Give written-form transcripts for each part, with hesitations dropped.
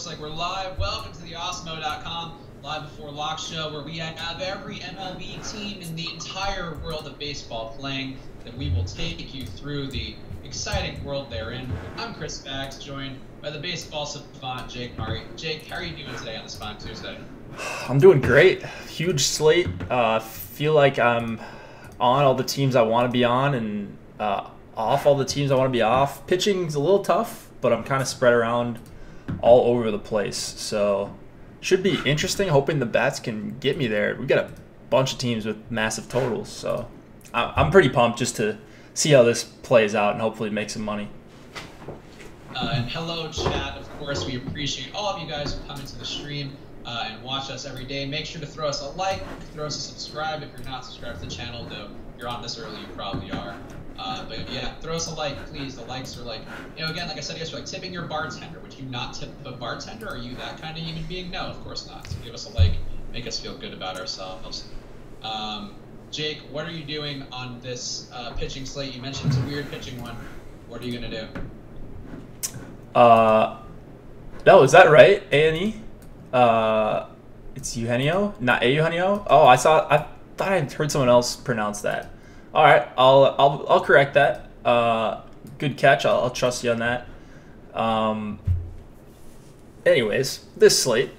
looks like we're live. Welcome to the Osmo.com live before lock show, where we have every MLB team in the entire world of baseball playing, that we will take you through the exciting world they're in. I'm Chris Bags, joined by the baseball savant Jake Murray. Jake, how are you doing today on this fine Tuesday? I'm doing great. Huge slate. Feel like I'm on all the teams I want to be on and off all the teams I want to be off. Pitching's a little tough, but I'm kind of spread around all over the place. So should be interesting. Hoping the bats can get me there. We got a bunch of teams with massive totals, so I'm pretty pumped just to see how this plays out and hopefully make some money. And hello, chat. Of course, we appreciate all of you guys who come into the stream and watch us every day. Make sure to throw us a like, throw us a subscribe if you're not subscribed to the channel, though you're on this early, you probably are. But yeah, throw us a like, please. The likes are like, again, like I said, like tipping your bartender. Would you not tip a bartender? Are you that kind of human being? No, of course not. So give us a like, make us feel good about ourselves. Jake, what are you doing on this pitching slate? You mentioned it's a weird pitching one. What are you gonna do? No, is that right? A&E? It's Eugenio, not Eugenio. Oh, I thought I heard someone else pronounce that. All right, I'll correct that. Good catch. I'll trust you on that. Anyways, this slate.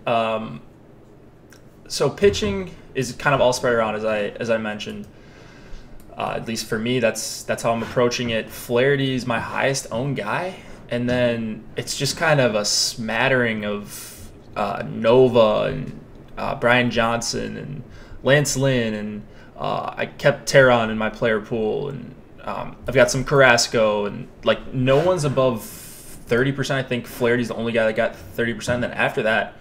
So pitching is kind of all spread around as I mentioned. At least for me, that's how I'm approaching it. Flaherty is my highest owned guy, and then it's just kind of a smattering of Nova and Brian Johnson and Lance Lynn, and I kept Teheran in my player pool, and I've got some Carrasco, and like no one's above 30%. I think Flaherty's the only guy that got 30%. And then after that,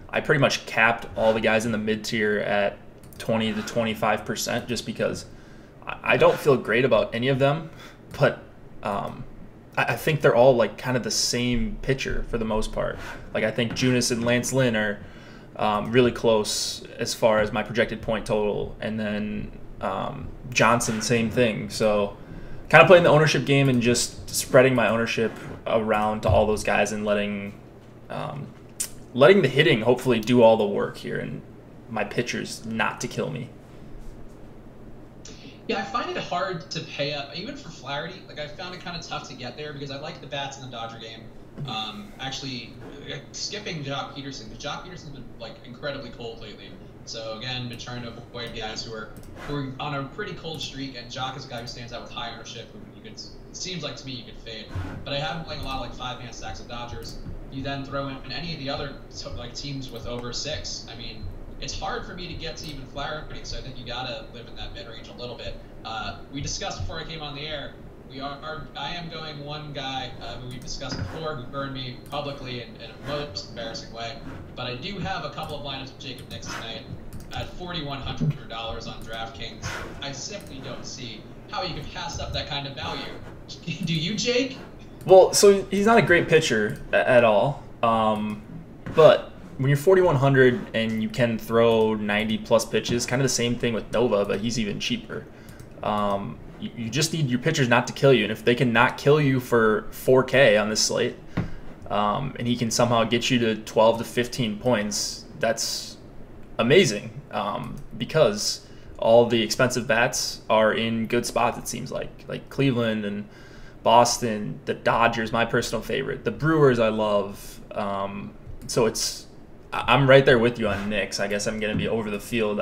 I pretty much capped all the guys in the mid tier at 20 to 25%, just because I don't feel great about any of them, but I think they're all like kind of the same pitcher for the most part. Like I think Junis and Lance Lynn are really close as far as my projected point total, and then Johnson, same thing. So kind of playing the ownership game and just spreading my ownership around to all those guys and letting the hitting hopefully do all the work here, and my pitchers not to kill me. Yeah, I find it hard to pay up, even for Flaherty. Like I found it kind of tough to get there because I like the bats in the Dodger game. Actually, skipping Jock Peterson, because Jock Peterson's been like incredibly cold lately. So again, been trying to avoid guys who are on a pretty cold streak, and Jock is a guy who stands out with high ownership. Who you could, it seems like to me you could fade. But I have been playing a lot of like 5-man stacks of Dodgers. You then throw in any of the other like teams with over 6. I mean, it's hard for me to get to even Flaherty, so I think you gotta live in that mid range a little bit. We discussed before I came on the air. I am going one guy who we've discussed before, who burned me publicly in a most embarrassing way. But I do have a couple of lineups with Jacob Nix tonight at $4,100 on DraftKings. I simply don't see how you can pass up that kind of value. Do you, Jake? Well, so he's not a great pitcher at all, but when you're 4,100 and you can throw 90 plus pitches, kind of the same thing with Nova, but he's even cheaper. You just need your pitchers not to kill you, and if they can not kill you for 4K on this slate, and he can somehow get you to 12 to 15 points, that's amazing, because all the expensive bats are in good spots, it seems like Cleveland and Boston, the Dodgers, my personal favorite, the Brewers I love. So I'm right there with you on Nix. I guess I'm going to be over the field.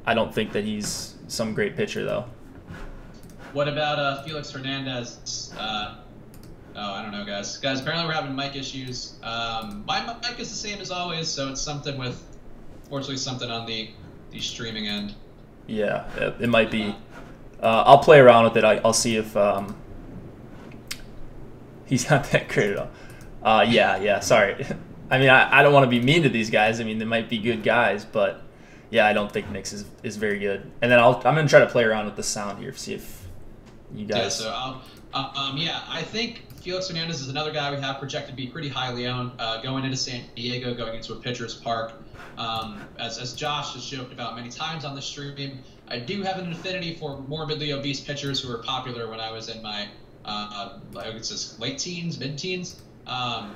I don't think that he's some great pitcher, though. What about Felix Hernandez? I don't know, guys. Guys, apparently we're having mic issues. My mic is the same as always, so it's fortunately something on the streaming end. Yeah, it might be. I'll play around with it. I'll see if he's not that great at all. Yeah, sorry. I mean, I don't want to be mean to these guys. I mean, they might be good guys, but yeah, I don't think Nix is very good. And then I'm going to try to play around with the sound here, see if you guys... Yeah, so I think Felix Hernandez is another guy we have projected to be pretty highly owned, going into San Diego, going into a pitcher's park. As Josh has joked about many times on the stream, I do have an affinity for morbidly obese pitchers who were popular when I was in my late teens, mid-teens.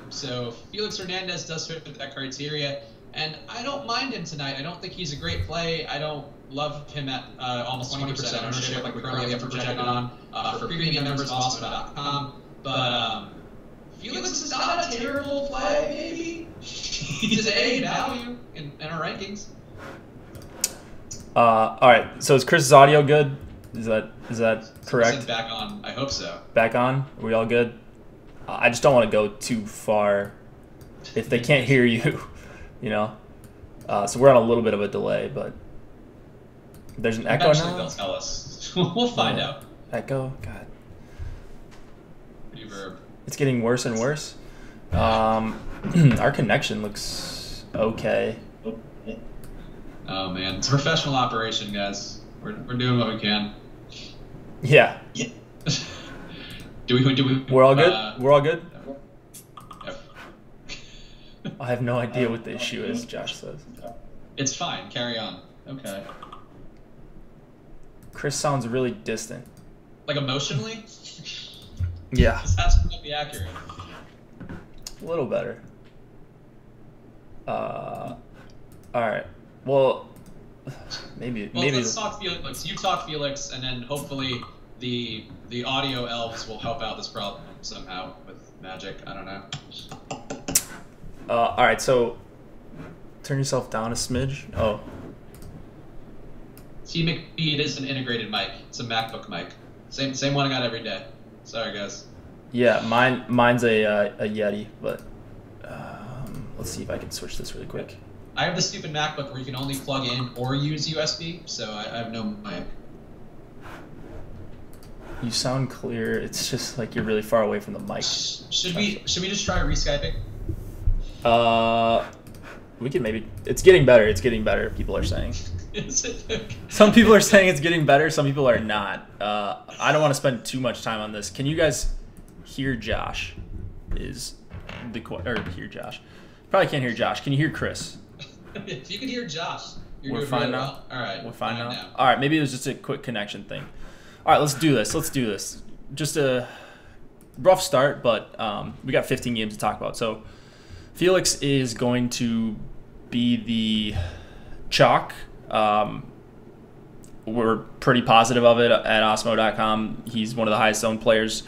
So Felix Hernandez does fit that criteria, and I don't mind him tonight. I don't think he's a great play. I don't love him at almost 20% ownership like we currently have projected on for premium members of Awesemo.com. But Felix is not a terrible play, maybe. He's A value in our rankings. All right. So is Chris's audio good? Is that correct? Back on. I hope so. Back on? Are we all good? I just don't want to go too far if they can't hear you, you know. So we're on a little bit of a delay, but there's an echo now. They'll tell us. We'll find out. Echo? God. Reverb. It's getting worse and worse. Our connection looks okay. Oh man, it's a professional operation, guys. We're doing what we can. Yeah. Do we? We're all good. We're all good. Yep. I have no idea what the issue is. Josh says. It's fine. Carry on. Okay. Chris sounds really distant. Like emotionally? Yeah. That's might be accurate. A little better. All right. Well, maybe. Let's talk Felix. You talk Felix, and then hopefully the audio elves will help out this problem somehow with magic. I don't know. All right. So turn yourself down a smidge. Oh. T-McBeat is an integrated mic. It's a MacBook mic. Same one I got every day. Sorry, guys. Yeah, mine's a Yeti, but let's see if I can switch this really quick. I have the stupid MacBook where you can only plug in or use USB, so I have no mic. You sound clear. It's just like you're really far away from the mic. Should we just try reskyping? We could maybe. It's getting better. It's getting better. People are saying. Is it okay? Some people are saying it's getting better. Some people are not. I don't want to spend too much time on this. Can you guys hear Josh? Hear Josh? Probably can't hear Josh. Can you hear Chris? If you can hear Josh, we're fine really now. Well. All right, we're fine now. All right, maybe it was just a quick connection thing. All right, let's do this. Just a rough start, but we got 15 games to talk about. So Felix is going to be the chalk. We're pretty positive of it at Awesemo.com. He's one of the highest owned players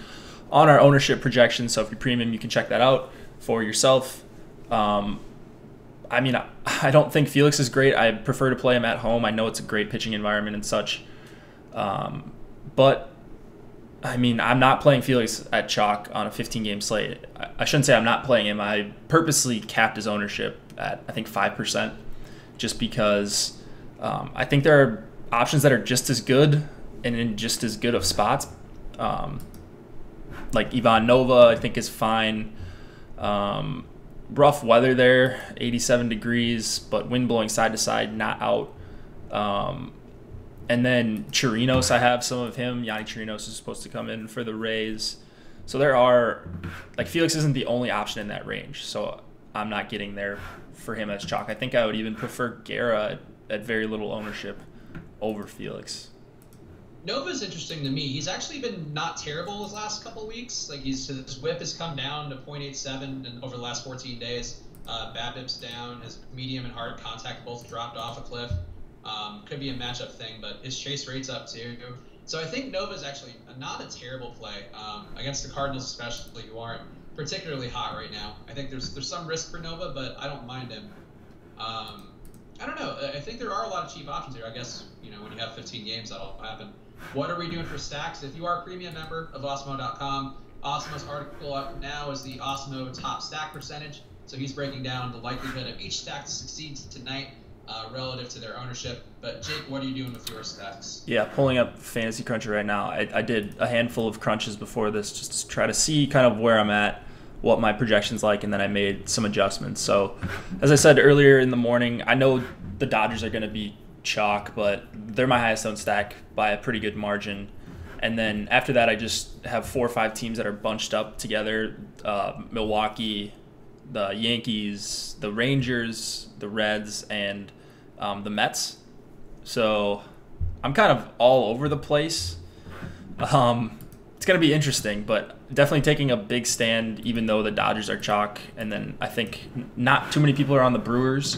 on our ownership projection. So if you're premium, you can check that out for yourself. I mean, I don't think Felix is great. I prefer to play him at home. I know it's a great pitching environment and such. But, I mean, I'm not playing Felix at chalk on a 15-game slate. I shouldn't say I'm not playing him. I purposely capped his ownership at, I think, 5% just because I think there are options that are just as good and in just as good of spots. Like Ivan Nova, I think, is fine. Rough weather there, 87 degrees, but wind blowing side to side, not out. And then Chirinos, I have some of him. Yanni Chirinos is supposed to come in for the Rays. So there are, like, Felix isn't the only option in that range. So I'm not getting there for him as chalk. I think I would even prefer Guerra at very little ownership over Felix. Nova's interesting to me. He's actually been not terrible his last couple weeks. Like his whip has come down to 0.87 and over the last 14 days. BABIP's down. His medium and hard contact both dropped off a cliff. Could be a matchup thing, but his chase rate's up too. So I think Nova's actually not a terrible play against the Cardinals, especially who aren't particularly hot right now. I think there's some risk for Nova, but I don't mind him. I don't know. I think there are a lot of cheap options here. I guess when you have 15 games, that'll happen. What are we doing for stacks? If you are a premium member of Awesemo.com, Awesemo's article up now is the Awesemo top stack percentage. So he's breaking down the likelihood of each stack to succeed tonight relative to their ownership. But Jake, what are you doing with your stacks? Yeah, pulling up Fantasy Cruncher right now. I did a handful of crunches before this just to try to see kind of where I'm at, what my projection's like, and then I made some adjustments. So as I said earlier in the morning, I know the Dodgers are going to be chalk, but they're my highest owned stack by a pretty good margin. And then after that, I just have 4 or 5 teams that are bunched up together. Milwaukee, the Yankees, the Rangers, the Reds, and the Mets. So I'm kind of all over the place. It's kind going to be interesting, but definitely taking a big stand, even though the Dodgers are chalk. And then I think not too many people are on the Brewers,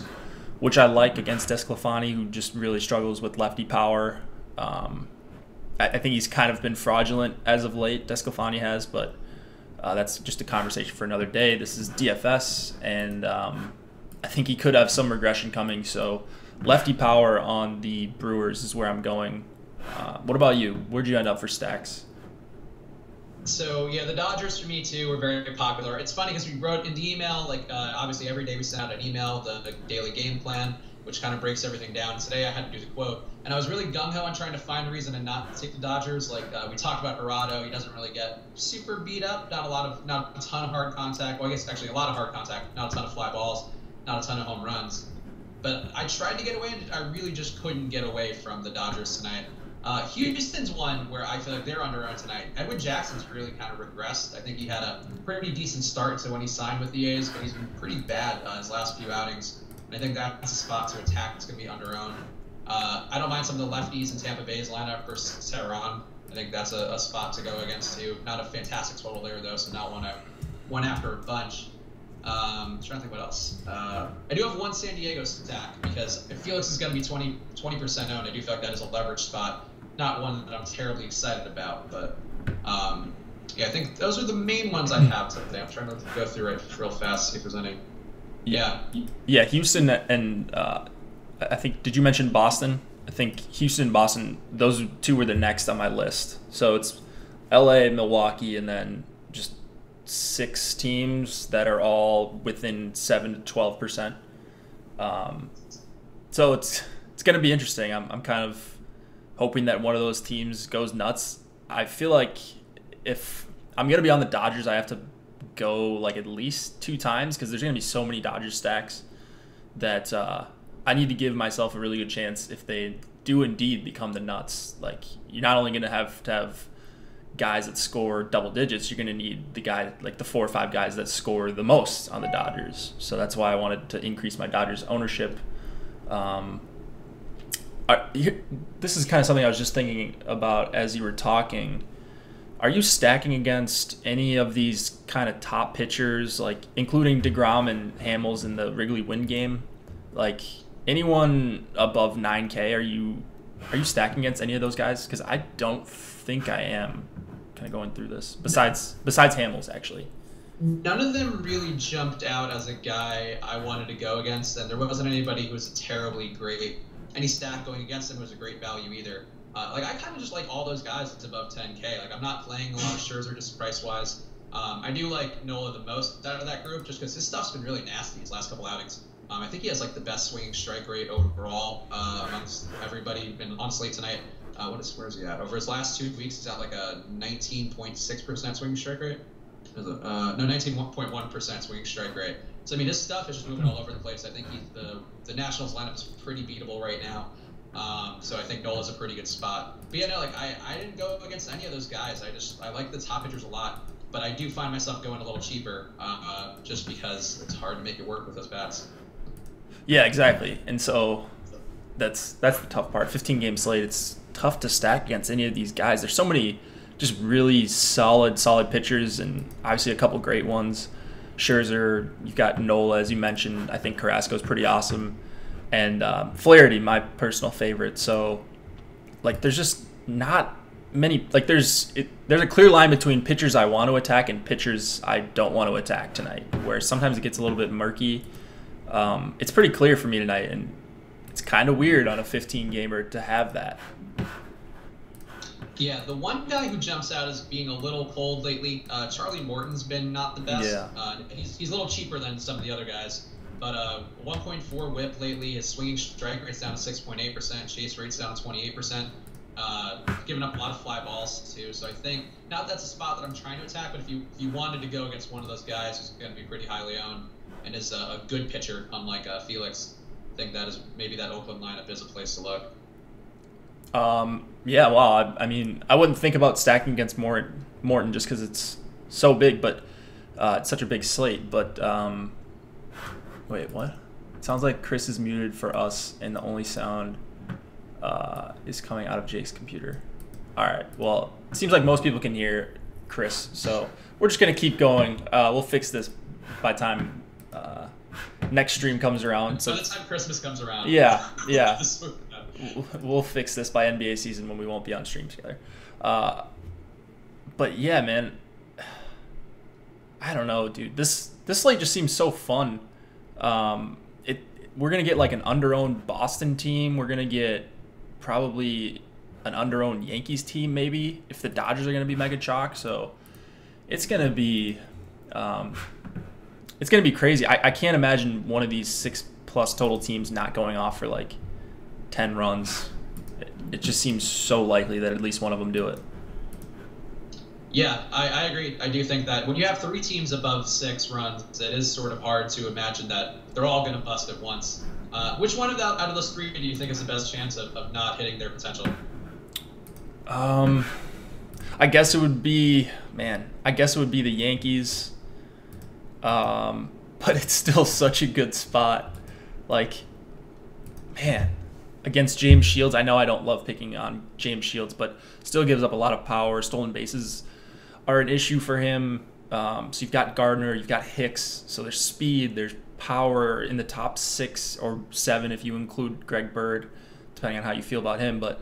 which I like against Desclafani, who just really struggles with lefty power. I think he's kind of been fraudulent as of late, Desclafani has, but that's just a conversation for another day. This is DFS, and I think he could have some regression coming. So lefty power on the Brewers is where I'm going. What about you? Where'd you end up for stacks? So yeah, the Dodgers for me too were very popular. It's funny because we wrote in the email, like obviously every day we send out an email, the daily game plan, which kind of breaks everything down. Today I had to do the quote, and I was really gung-ho on trying to find a reason to not take the Dodgers. Like we talked about Hirado, he doesn't really get super beat up, not a ton of hard contact. Well, I guess actually a lot of hard contact, not a ton of fly balls, not a ton of home runs. But I tried to get away, and I really just couldn't get away from the Dodgers tonight. Houston's one where I feel like they're under own tonight. Edwin Jackson's really kind of regressed. I think he had a pretty decent start to when he signed with the A's, but he's been pretty bad his last few outings. And I think that's a spot to attack that's going to be under own. I don't mind some of the lefties in Tampa Bay's lineup versus Tehran. I think that's a spot to go against too. Not a fantastic total there though, so not one after a bunch. Trying to think what else. I do have one San Diego stack because if Felix is going to be 20% owned, I do feel like that is a leverage spot. Not one that I'm terribly excited about, but yeah, I think those are the main ones I have today. I'm trying to go through it real fast, see if there's any. Yeah, Houston and I think, did you mention Boston? I think Houston and Boston, those two were the next on my list. So it's LA, Milwaukee, and then just 6 teams that are all within 7 to 12%. So it's going to be interesting. I'm kind of hoping that one of those teams goes nuts. I feel like if I'm going to be on the Dodgers, I have to go like at least 2 times because there's going to be so many Dodgers stacks that I need to give myself a really good chance if they do indeed become the nuts. Like, you're not only going to have guys that score double digits, you're going to need the guy, like the 4 or 5 guys that score the most on the Dodgers. So that's why I wanted to increase my Dodgers ownership. This is kind of something I was just thinking about as you were talking. Are you stacking against any of these kind of top pitchers, like including DeGrom and Hamels in the Wrigley win game? Like anyone above 9K, are you stacking against any of those guys? Because I don't think I am. Kind of going through this. Besides Hamels, actually. None of them really jumped out as a guy I wanted to go against, and there wasn't anybody who was a terribly great. Any stack going against him was a great value either. Like I kind of just like all those guys that's above 10K. Like I'm not playing a lot of Scherzer just price wise. I do like Nola the most out of that group just because his stuff's been really nasty his last couple outings. I think he has like the best swinging strike rate overall amongst everybody. And honestly tonight, where is he at? Over his last 2 weeks, he's at like a 19.6% swinging strike rate. No, 19.1% swinging strike rate. So I mean, his stuff is just moving all over the place. I think the Nationals lineup is pretty beatable right now. So I think Nola's a pretty good spot. But yeah, no, like I didn't go against any of those guys. I like the top pitchers a lot, but I do find myself going a little cheaper just because it's hard to make it work with those bats. Yeah, exactly. And so that's the tough part. 15-game slate. It's tough to stack against any of these guys. There's so many just really solid pitchers, and obviously a couple great ones. Scherzer, you've got Nola, as you mentioned. I think Carrasco's pretty awesome. And Flaherty, my personal favorite. So, like, there's just not many. Like, there's a clear line between pitchers I want to attack and pitchers I don't want to attack tonight, where sometimes it gets a little bit murky. It's pretty clear for me tonight, and it's kind of weird on a 15-gamer to have that. Yeah, the one guy who jumps out as being a little cold lately, Charlie Morton's been not the best. Yeah. He's a little cheaper than some of the other guys. But 1.4 whip lately, his swinging strike rate's down to 6.8%, chase rate's down to 28%. Giving up a lot of fly balls too. So I think not that's a spot that I'm trying to attack, but if you wanted to go against one of those guys who's going to be pretty highly owned and is a good pitcher, unlike Felix, I think that is maybe that Oakland lineup is a place to look. Yeah, well, I mean, I wouldn't think about stacking against Morton just because it's so big, but it's such a big slate. But wait, what? It sounds like Chris is muted for us, and the only sound is coming out of Jake's computer. All right. Well, it seems like most people can hear Chris, so we're just gonna keep going. We'll fix this by the time next stream comes around. So by the time Christmas comes around. Yeah. We'll fix this by NBA season when we won't be on stream together. But yeah, man. I don't know, dude. This slate just seems so fun. We're gonna get like an under-owned Boston team. We're gonna get probably an under-owned Yankees team, maybe, if the Dodgers are gonna be mega chalk. So it's gonna be crazy. I can't imagine one of these 6+ total teams not going off for like 10 runs. It just seems so likely that at least one of them do it. Yeah, I agree. I do think that when you have 3 teams above 6 runs, it is sort of hard to imagine that they're all going to bust at once. Which one out of those 3 do you think is the best chance of not hitting their potential? I guess it would be the Yankees. But it's still such a good spot. Like, man, against James Shields, I know I don't love picking on James Shields, but still gives up a lot of power. Stolen bases are an issue for him. So you've got Gardner, you've got Hicks. So there's speed, there's power in the top 6 or 7 if you include Greg Bird, depending on how you feel about him. But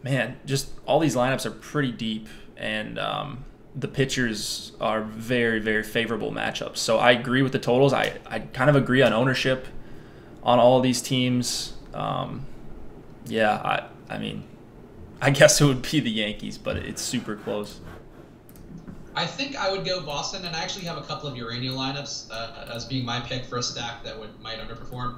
man, just all these lineups are pretty deep, and the pitchers are very, very favorable matchups. So I agree with the totals. I kind of agree on ownership on all of these teams. Yeah, I mean, I guess it would be the Yankees, but it's super close. I think I would go Boston, and I actually have a couple of Urania lineups as being my pick for a stack that might underperform.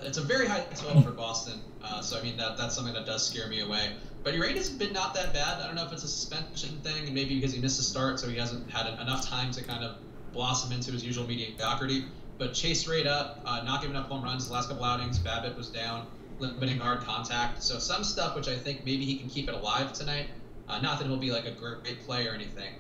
It's a very high total for Boston, so I mean that's something that does scare me away. But Urania's been not that bad. I don't know if it's a suspension thing, and maybe because he missed a start, so he hasn't had enough time to kind of blossom into his usual mediocrity. But chase rate up, not giving up home runs the last couple outings. BABIP was down, limiting hard contact. So some stuff which I think maybe he can keep it alive tonight. Not that he'll be like a great play or anything.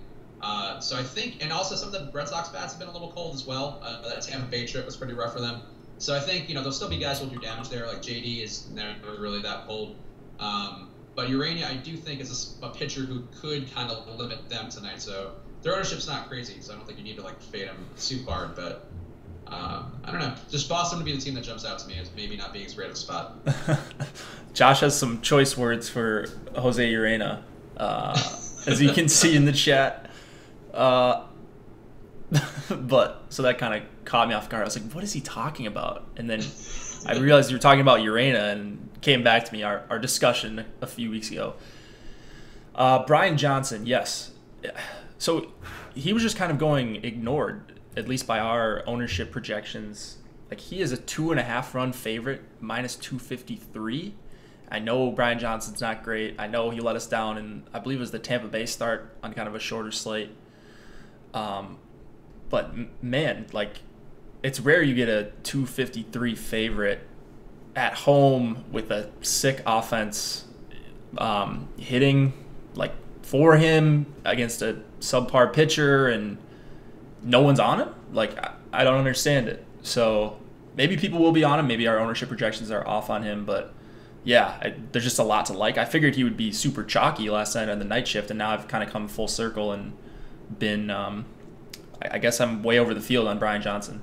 So I think, and also some of the Red Sox bats have been a little cold as well. That Tampa Bay trip was pretty rough for them. So I think, there'll still be guys who'll do damage there, like JD is never really that cold. But Urania, I do think is a pitcher who could kind of limit them tonight. So their ownership's not crazy, so I don't think you need to fade them super hard. But I don't know. Just Boston would be the team that jumps out to me as maybe not being as great of a spot. Josh has some choice words for Jose Urena, as you can see in the chat. But so that kind of caught me off guard. I was like, what is he talking about? And then I realized you were talking about Urena, and came back to me our discussion a few weeks ago. Brian Johnson, yes. So he was just kind of going ignored, at least by our ownership projections. Like, he is a 2.5 run favorite, minus 253. I know Brian Johnson's not great. I know he let us down, and I believe it was the Tampa Bay start on kind of a shorter slate. But man, it's rare you get a 253 favorite at home with a sick offense, hitting for him against a subpar pitcher, and no one's on him. I don't understand it. So maybe people will be on him. Maybe our ownership projections are off on him, but yeah, there's just a lot to like. I figured he would be super chalky last night on the night shift, and now I've kind of come full circle and been, I guess I'm way over the field on Brian Johnson.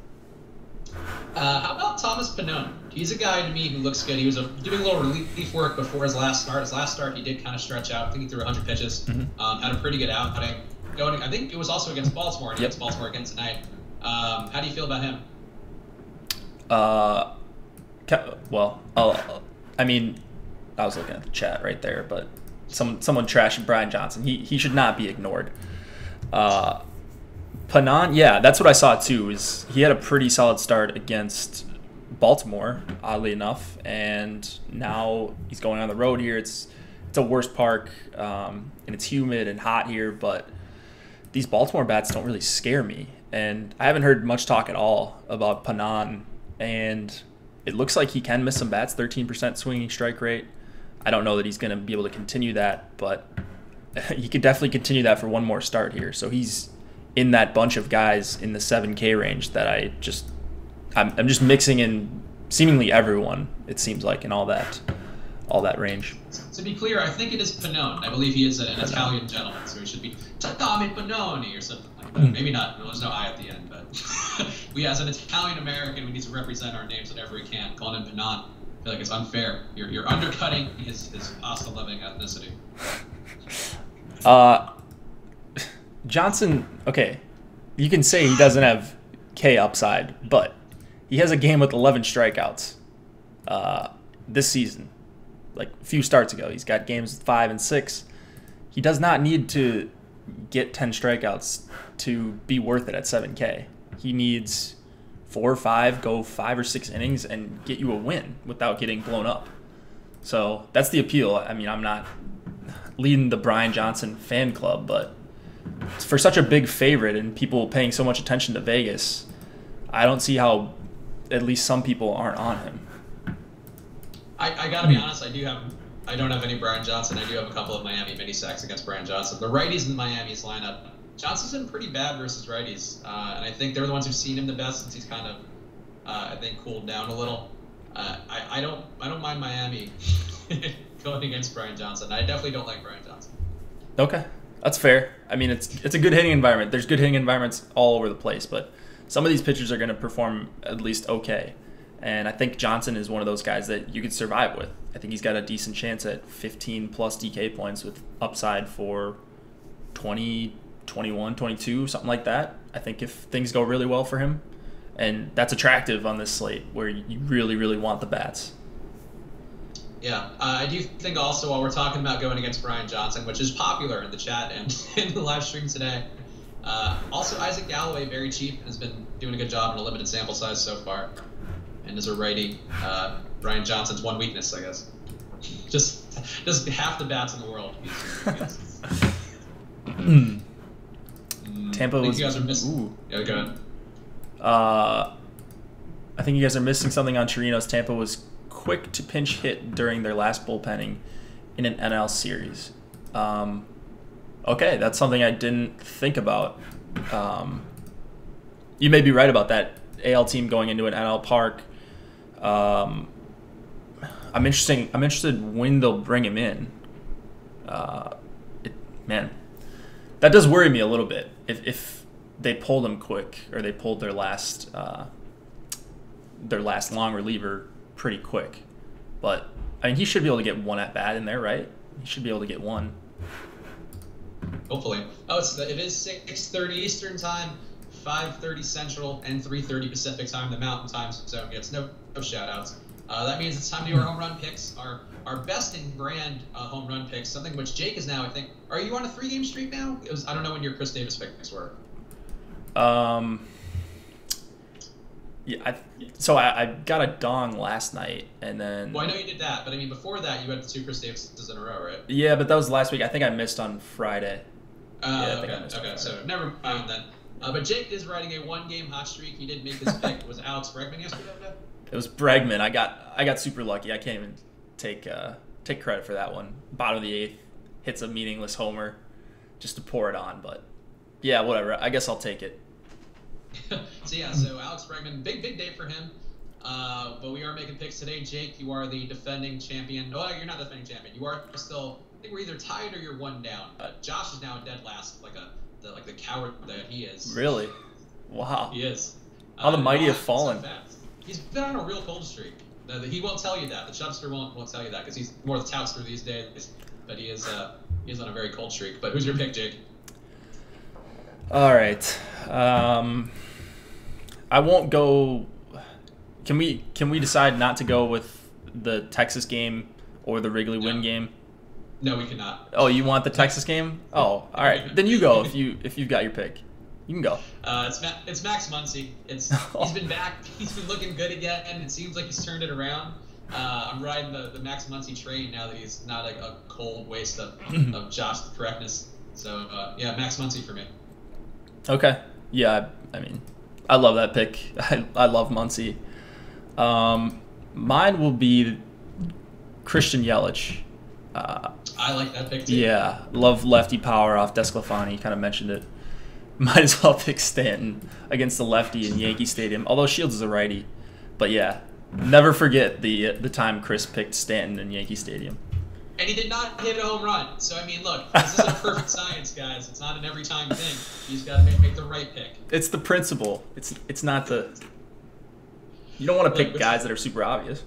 How about Thomas Pannone? He's a guy to me who looks good. He was doing a little relief work before his last start. His last start, he did kind of stretch out. I think he threw 100 pitches. Mm-hmm. Had a pretty good outing. I think it was also against Baltimore, and against Baltimore again tonight. How do you feel about him? Well, I mean, I was looking at the chat right there, but someone trashing Brian Johnson. He should not be ignored. Pannone, yeah, that's what I saw too. Is he had a pretty solid start against Baltimore, oddly enough, and now he's going on the road here. It's a worse park, and it's humid and hot here, but these Baltimore bats don't really scare me. And I haven't heard much talk at all about Pannone, and it looks like he can miss some bats, 13% swinging strike rate. I don't know that he's going to be able to continue that, but he could definitely continue that for one more start here. So he's in that bunch of guys in the 7K range that I'm just mixing in seemingly everyone, it seems like, in all that all that range. To be clear, I think it is Pannone. I believe he is an Italian gentleman, so he should be Tommy Pannone or something like that. Maybe not. There's no I at the end, but we, as an Italian American, we need to represent our names whenever we can. Calling him Pannone, I feel like it's unfair. You're undercutting his pasta-loving ethnicity. Johnson, okay, you can say he doesn't have K upside, but he has a game with 11 strikeouts this season. Like a few starts ago, he's got games with 5 and 6. He does not need to get 10 strikeouts to be worth it at 7K. He needs 4 or 5, go 5 or 6 innings and get you a win without getting blown up. So that's the appeal. I mean, I'm not leading the Brian Johnson fan club, but for such a big favorite and people paying so much attention to Vegas, I don't see how at least some people aren't on him. I gotta be honest, I don't have any Brian Johnson. I do have a couple of Miami mini sacks against Brian Johnson. The righties in Miami's lineup, Johnson's been pretty bad versus righties, and I think they're the ones who've seen him the best since he's kind of, I think, cooled down a little. I don't mind Miami going against Brian Johnson. I definitely don't like Brian Johnson. Okay, that's fair. I mean, it's a good hitting environment. There's good hitting environments all over the place, but some of these pitchers are going to perform at least okay. And I think Johnson is one of those guys that you could survive with. I think he's got a decent chance at 15 plus DK points with upside for 20, 21, 22, something like that. I think if things go really well for him, and that's attractive on this slate where you really, really want the bats. Yeah, I do think also while we're talking about going against Brian Johnson, which is popular in the chat and in the live stream today, also Isaac Galloway, very cheap, has been doing a good job in a limited sample size so far. And as a righty, Brian Johnson's one weakness, I guess. Just half the bats in the world. Tampa was. You guys are missing. Ooh. Yeah, go ahead. I think you guys are missing something on Chirinos. Tampa was quick to pinch hit during their last bullpenning in an NL series. Okay, that's something I didn't think about. You may be right about that AL team going into an NL park. I'm interested when they'll bring him in. Man, that does worry me a little bit. If they pulled him quick, or they pulled their last long reliever pretty quick, but I mean he should be able to get one at bat in there, right? He should be able to get one. Hopefully. Oh, it is 6:30 Eastern time, 5:30 Central, and 3:30 Pacific time. The Mountain Time Zone gets no shout outs. That means it's time to do our home run picks, our best in brand home run picks, something which Jake is now, I think. Are you on a 3-game streak now? I don't know when your Chris Davis picks were. Yeah, so I got a dong last night, and then. Well, I know you did that, but I mean before that you had the 2 Chris Davises in a row, right? Yeah, but that was last week. I think I missed on Friday. Okay, so never mind then. But Jake is riding a 1-game hot streak. He did make his pick. Was Alex Bregman yesterday? It was Bregman. I got super lucky. I can't even take credit for that one. Bottom of the 8th, hits a meaningless homer, just to pour it on. But yeah, whatever. I guess I'll take it. So Alex Bregman, big day for him. But we are making picks today. Jake, you are the defending champion. No, you're not the defending champion. You are still. I think we're either tied or you're 1 down. Josh is now dead last, like the coward that he is. Really? Wow. He is. How the mighty have fallen. So he's been on a real cold streak. He won't tell you that. The Chubster won't tell you that because he's more the toutster these days. But he is on a very cold streak. But who's your pick, Jake? All right. I won't go. Can we decide not to go with the Texas game or the Wrigley Win game? No, we cannot. Oh, you want the Texas game? Oh, all right. Then you go if you've got your pick. You can go. It's Max Muncy. He's been back. He's been looking good again, and it seems like he's turned it around. I'm riding the Max Muncy train now that he's not a cold waste of Josh the correctness. So yeah, Max Muncy for me. Okay. Yeah, I mean, I love that pick. I love Muncy. Mine will be Christian Yelich. I like that pick too. Yeah, love lefty power off Desclafani. Kind of mentioned it. Might as well pick Stanton against the lefty in Yankee Stadium. Although Shields is a righty, but yeah, Never forget the time Chris picked Stanton in Yankee Stadium. And he did not hit a home run. So, I mean, look, this isn't perfect science, guys. It's not an every time thing. You just got to make the right pick. It's the principle. It's not the... You don't want to pick guys that are super obvious.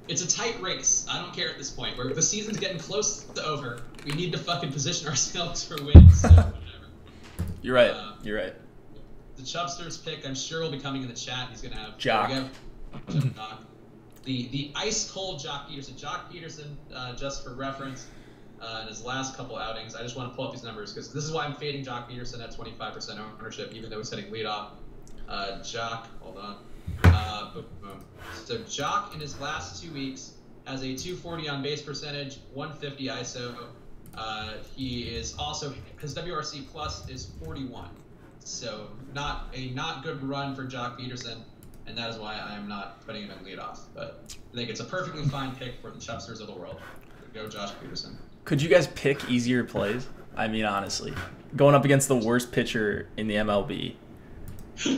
It's a tight race. I don't care at this point. The season's getting close to over. We need to fucking position ourselves for wins. So whatever. You're right. You're right. The Chubsters pick, I'm sure, will be coming in the chat. He's going to have... Jock. The ice-cold Jock Peterson. Jock Peterson, just for reference, in his last couple outings, I just want to pull up these numbers because this is why I'm fading Jock Peterson at 25% ownership, even though he's hitting leadoff. Jock, hold on. Boom. So Jock, in his last 2 weeks, has a 240 on base percentage, 150 ISO. He is also, his WRC plus is 41. So not good run for Jock Peterson. And that is why I am not putting him in leadoff. But I think it's a perfectly fine pick for the Chubsters of the world. Go Josh Peterson. Could you guys pick easier plays? I mean, honestly. Going up against the worst pitcher in the MLB,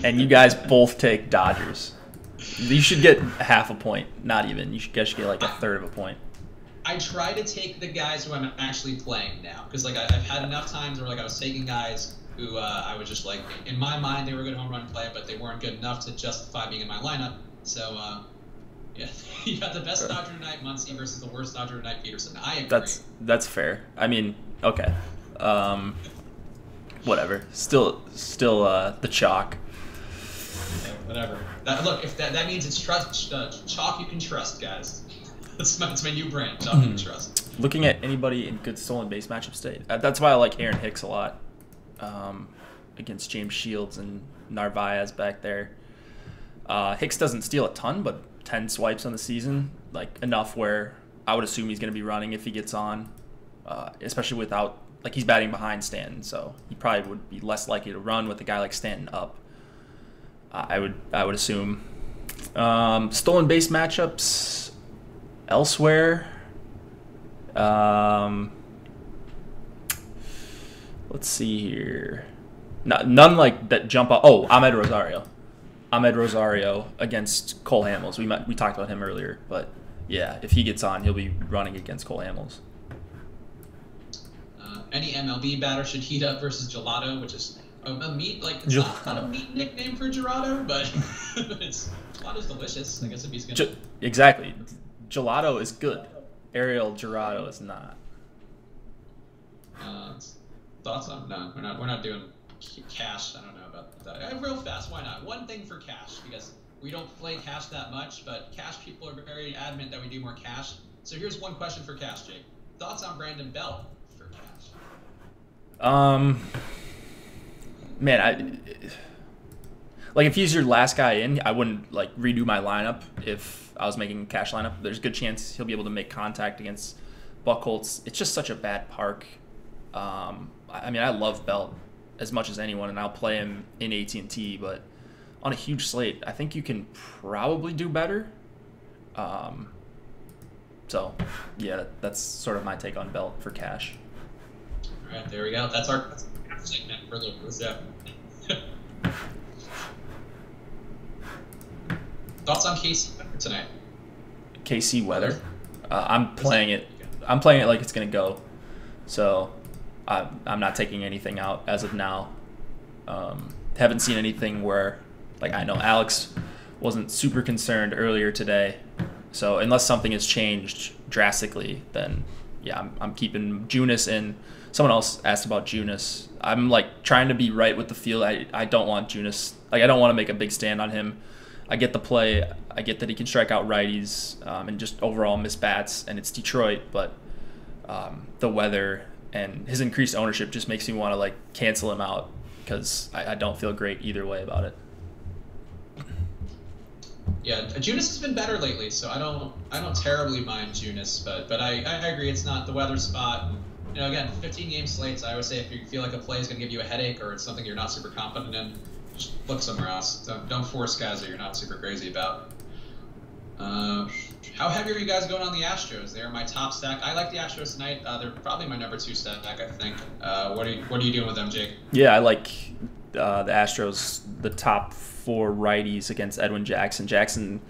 and you guys both take Dodgers. You should get half a point. Not even. You guys should get like a third of a point. I try to take the guys who I'm actually playing now. Because like I've had enough times where like I was taking guys who I was just like, in my mind, they were a good home run play, but they weren't good enough to justify being in my lineup. So, yeah, you got the best Dodger tonight, Muncy, versus the worst Dodger tonight, Peterson. I agree. That's fair. I mean, okay. Whatever. Still, the chalk. Yeah, whatever. Look, if that means it's chalk you can trust, guys. That's my new brand, chalk you can trust. Looking at anybody in good stolen base matchup state. That's why I like Aaron Hicks a lot. Against James Shields and Narvaez back there. Hicks doesn't steal a ton, but 10 swipes on the season, like enough where I would assume he's going to be running if he gets on, especially without, like he's batting behind Stanton, so he probably would be less likely to run with a guy like Stanton up. I would assume. Stolen base matchups elsewhere. Let's see here. None like that jump up. Oh, Ahmed Rosario. Ahmed Rosario against Cole Hamels. We talked about him earlier, but yeah, if he gets on, he'll be running against Cole Hamels. Any MLB batter should heat up versus Gelato, which is a meat, like it's not a meat nickname for Gelato, but Gelato's delicious. I guess if he's gonna exactly, Gelato is good. Ariel Gelato is not. Thoughts on no? We're not doing cash. I don't know about that. Real fast, why not? One thing for cash, because we don't play cash that much, but cash people are very adamant that we do more cash. So here's one question for cash, Jake. Thoughts on Brandon Belt for cash? Man, like if he's your last guy in, I wouldn't like redo my lineup if I was making a cash lineup. There's a good chance he'll be able to make contact against Buchholz. It's just such a bad park. I mean, I love Belt as much as anyone, and I'll play him in AT&T, but on a huge slate, I think you can probably do better. So, yeah, that's sort of my take on Belt for cash. All right, there we go. That's our segment for the Thoughts on KC tonight? KC weather. I'm playing it. I'm playing it like it's gonna go. So I'm not taking anything out as of now. Haven't seen anything where, like, I know Alex wasn't super concerned earlier today. So unless something has changed drastically, then yeah, I'm keeping Junis in. Someone else asked about Junis. I'm like trying to be right with the field. I don't want Junis. Like, I don't want to make a big stand on him. I get the play. I get that he can strike out righties and just overall miss bats, and it's Detroit, but the weather and his increased ownership just makes me want to like cancel him out because I don't feel great either way about it. Yeah, Junis has been better lately, so I don't terribly mind Junis, but I agree it's not the weather spot. And, you know, again, 15 game slates. I always say if you feel like a play is going to give you a headache or it's something you're not super confident in, just look somewhere else. Don't force guys that you're not super crazy about. How heavy are you guys going on the Astros? They're my top stack. I like the Astros tonight. They're probably my number 2 stack, I think. What are you doing with them, Jake? Yeah, I like the Astros, the top 4 righties against Edwin Jackson. Jackson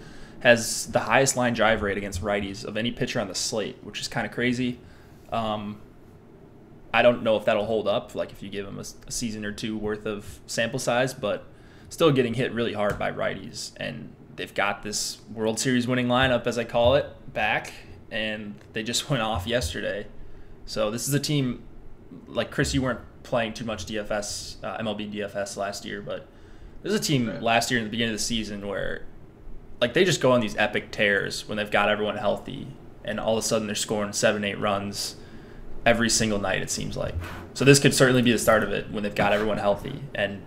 has the highest line drive rate against righties of any pitcher on the slate, which is kind of crazy. I don't know if that'll hold up, like if you give him a season or two worth of sample size, but still getting hit really hard by righties. And they've got this World Series winning lineup, as I call it, back, and they just went off yesterday. So this is a team, like Chris, you weren't playing too much DFS, MLB DFS last year, but this is a team last year in the beginning of the season where like they just go on these epic tears when they've got everyone healthy, and all of a sudden they're scoring 7-8 runs every single night, it seems like. So this could certainly be the start of it when they've got everyone healthy. And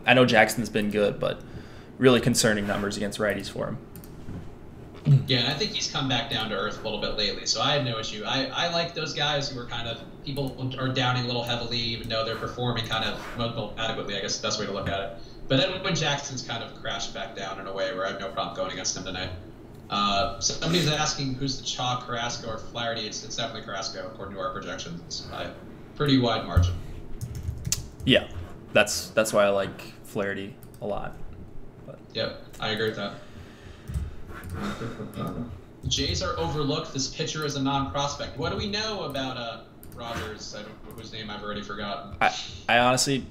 I know Jackson's been good, but really concerning numbers against righties for him. Yeah, and I think he's come back down to earth a little bit lately, so I have no issue. I like those guys who are kind of, people are downing a little heavily, even though they're performing kind of adequately, I guess the best way to look at it. But Edwin Jackson's kind of crashed back down in a way where I have no problem going against him tonight. Somebody's asking who's the chalk, Carrasco or Flaherty. It's definitely Carrasco, according to our projections, by pretty wide margin. Yeah, that's why I like Flaherty a lot. But. Yep, I agree with that. The Jays are overlooked. This pitcher is a non-prospect. What do we know about Rogers? I don't know whose name I've already forgotten. I honestly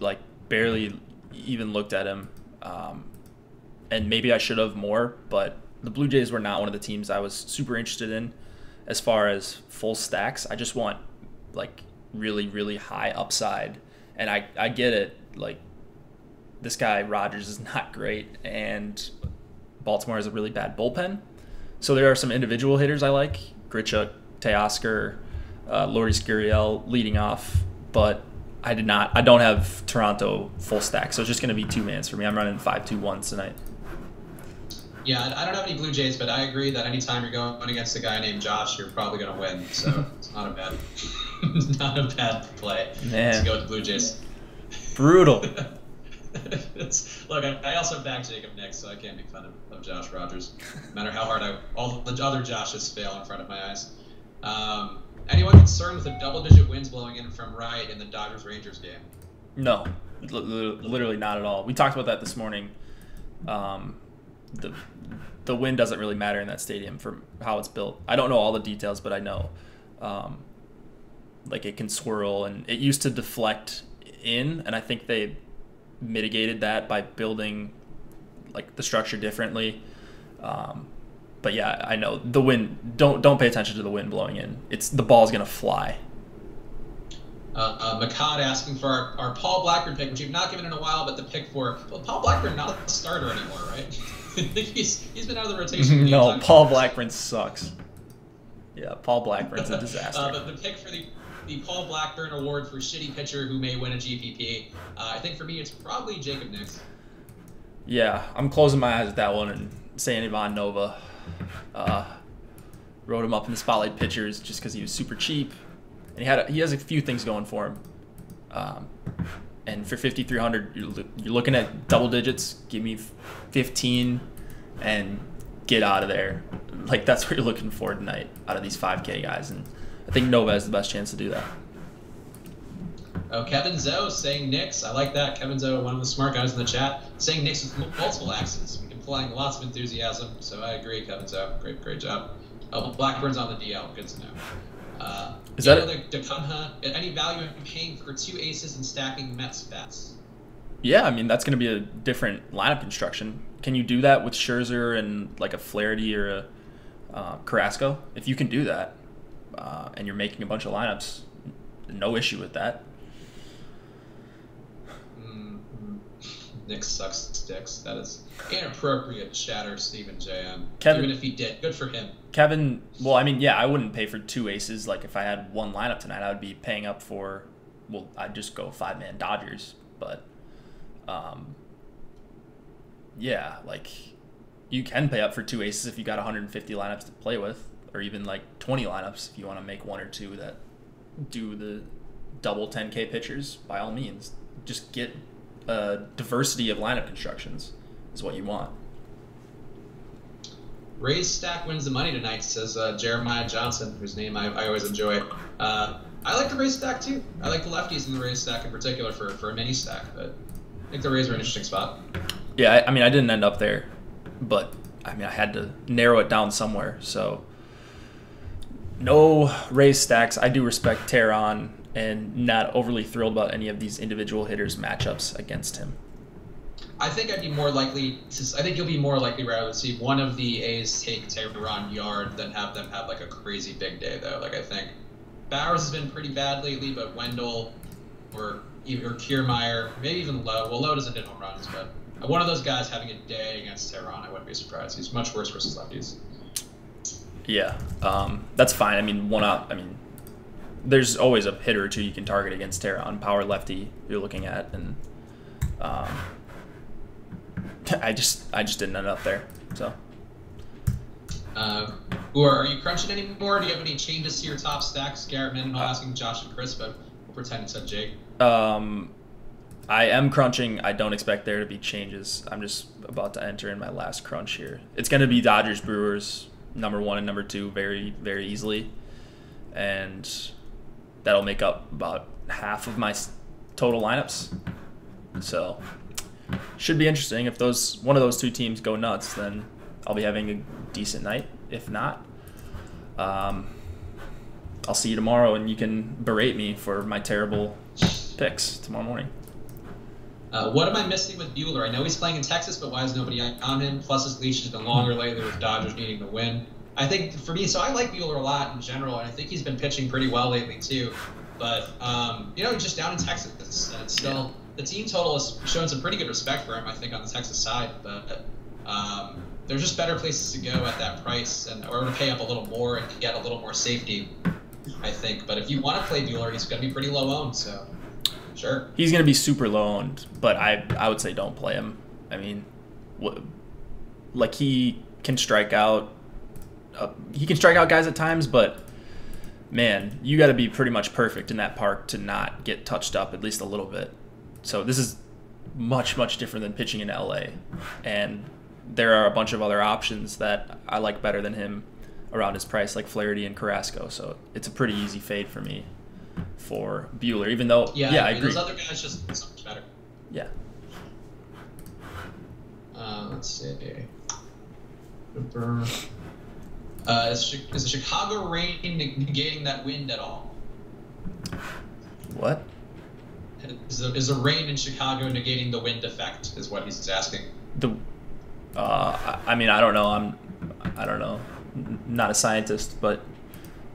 barely even looked at him, and maybe I should have more, but the Blue Jays were not one of the teams I was super interested in as far as full stacks. I just want really, really high upside, and I get it. Like, this guy Rogers is not great, and Baltimore has a really bad bullpen. So there are some individual hitters I like, Grichuk, Teoscar, Lourdes Gurriel leading off, but I don't have Toronto full stack, so it's just going to be two-mans for me. I'm running 5-2-1 tonight. Yeah, I don't have any Blue Jays, but I agree that anytime you're going against a guy named Josh, you're probably going to win. So it's not a bad play. Man. To go with the Blue Jays. Brutal. Look, I also back Jacob Nix, so I can't make fun of Josh Rogers, no matter how hard all the other Joshes fail in front of my eyes. Anyone concerned with the double-digit winds blowing in from right in the Dodgers-Rangers game? No, literally not at all. We talked about that this morning. The wind doesn't really matter in that stadium for how it's built. I don't know all the details, but I know it can swirl, and it used to deflect in, and I think they mitigated that by building the structure differently. But yeah, I know the wind. Don't pay attention to the wind blowing in. The ball's gonna fly. McCod asking for our Paul Blackburn pick, which we've not given in a while, but the pick for Paul Blackburn not a starter anymore, right? he's been out of the rotation. No, Paul Blackburn sucks. Yeah, Paul Blackburn's a disaster. But the pick for the Paul Blackburn Award for shitty pitcher who may win a GPP, I think for me it's probably Jacob Nix. Yeah, I'm closing my eyes at that one and saying Ivan Nova. Wrote him up in the spotlight pitchers just because he was super cheap, and he has a few things going for him. And for 5,300, you're looking at double digits. Give me 15 and get out of there. That's what you're looking for tonight out of these 5K guys, and I think Nova has the best chance to do that. Oh, Kevin Zoe saying Knicks. I like that. Kevin Zoe, one of the smart guys in the chat, saying Knicks with multiple X's, implying lots of enthusiasm. So I agree, Kevin Zoe. Great job. Blackburn's on the DL. Good to know. Is that Decunha, any value in paying for 2 aces and stacking Mets bats? Yeah, I mean, that's going to be a different lineup construction. Can you do that with Scherzer and a Flaherty or a Carrasco? If you can do that, and you're making a bunch of lineups, no issue with that. Nick sucks sticks. That is inappropriate chatter, Stephen J.M. Kevin, even if he did, good for him. Kevin, well, I mean, yeah, I wouldn't pay for 2 aces. If I had one lineup tonight, I would be paying up for, I'd just go 5-man Dodgers. But, yeah, you can pay up for 2 aces if you got 150 lineups to play with, or even 20 lineups if you want to make 1 or 2 that do the double 10K pitchers. By all means, just get a diversity of lineup constructions is what you want. Ray's stack wins the money tonight, says Jeremiah Johnson, whose name I always enjoy. I like the Rays stack too. I like the lefties in the Rays stack in particular for a mini stack, but I think the Rays are an interesting spot. Yeah, I mean, I didn't end up there, but I mean, I had to narrow it down somewhere. So no Rays stacks. I do respect Teheran and not overly thrilled about any of these individual hitters' matchups against him. I think I'd be more likely to. I think you'll be more likely where I would see one of the A's take Teheran yard than have them have like a crazy big day though. Like I think Bowers has been pretty bad lately, but Wendell or Kiermaier, maybe even Lowe. Well, Lowe doesn't hit home runs, but one of those guys having a day against Teheran, I wouldn't be surprised. He's much worse versus lefties. Yeah, that's fine. I mean, there's always a hitter or two you can target against Teheran, power lefty you're looking at, and I just didn't end up there. So, are you crunching anymore? Do you have any changes to your top stacks? Garrett Mann, not asking Josh and Chris, but we'll pretend it said Jake. I am crunching. I don't expect there to be changes. I'm just about to enter in my last crunch here. It's going to be Dodgers Brewers number 1 and number 2 very, very easily, and that'll make up about half of my total lineups. So should be interesting. If one of those two teams go nuts, then I'll be having a decent night. If not, I'll see you tomorrow, and you can berate me for my terrible picks tomorrow morning. What am I missing with Buehler? I know he's playing in Texas, but why is nobody on him? Plus his leash has been longer lately with Dodgers needing to win. I think for me, so I like Buehler a lot in general, and I think he's been pitching pretty well lately too. But he's just down in Texas, and it's still the team total has shown some pretty good respect for him, I think, on the Texas side. But there's just better places to go at that price, or to pay up a little more and get a little more safety, I think. But if you want to play Buehler, he's going to be pretty low owned, so sure. He's going to be super low owned, but I would say don't play him. I mean, he can strike out. He can strike out guys at times, but man, you got to be pretty much perfect in that park to not get touched up at least a little bit. So this is much, much different than pitching in LA. And there are a bunch of other options that I like better than him around his price, like Flaherty and Carrasco. So it's a pretty easy fade for me for Buehler, even though, I agree. Those other guys just so much better. Yeah. Let's see. Is the Chicago rain negating that wind at all? What? Is the rain in Chicago negating the wind effect? Is what he's asking. I mean, I don't know. I don't know. Not a scientist, but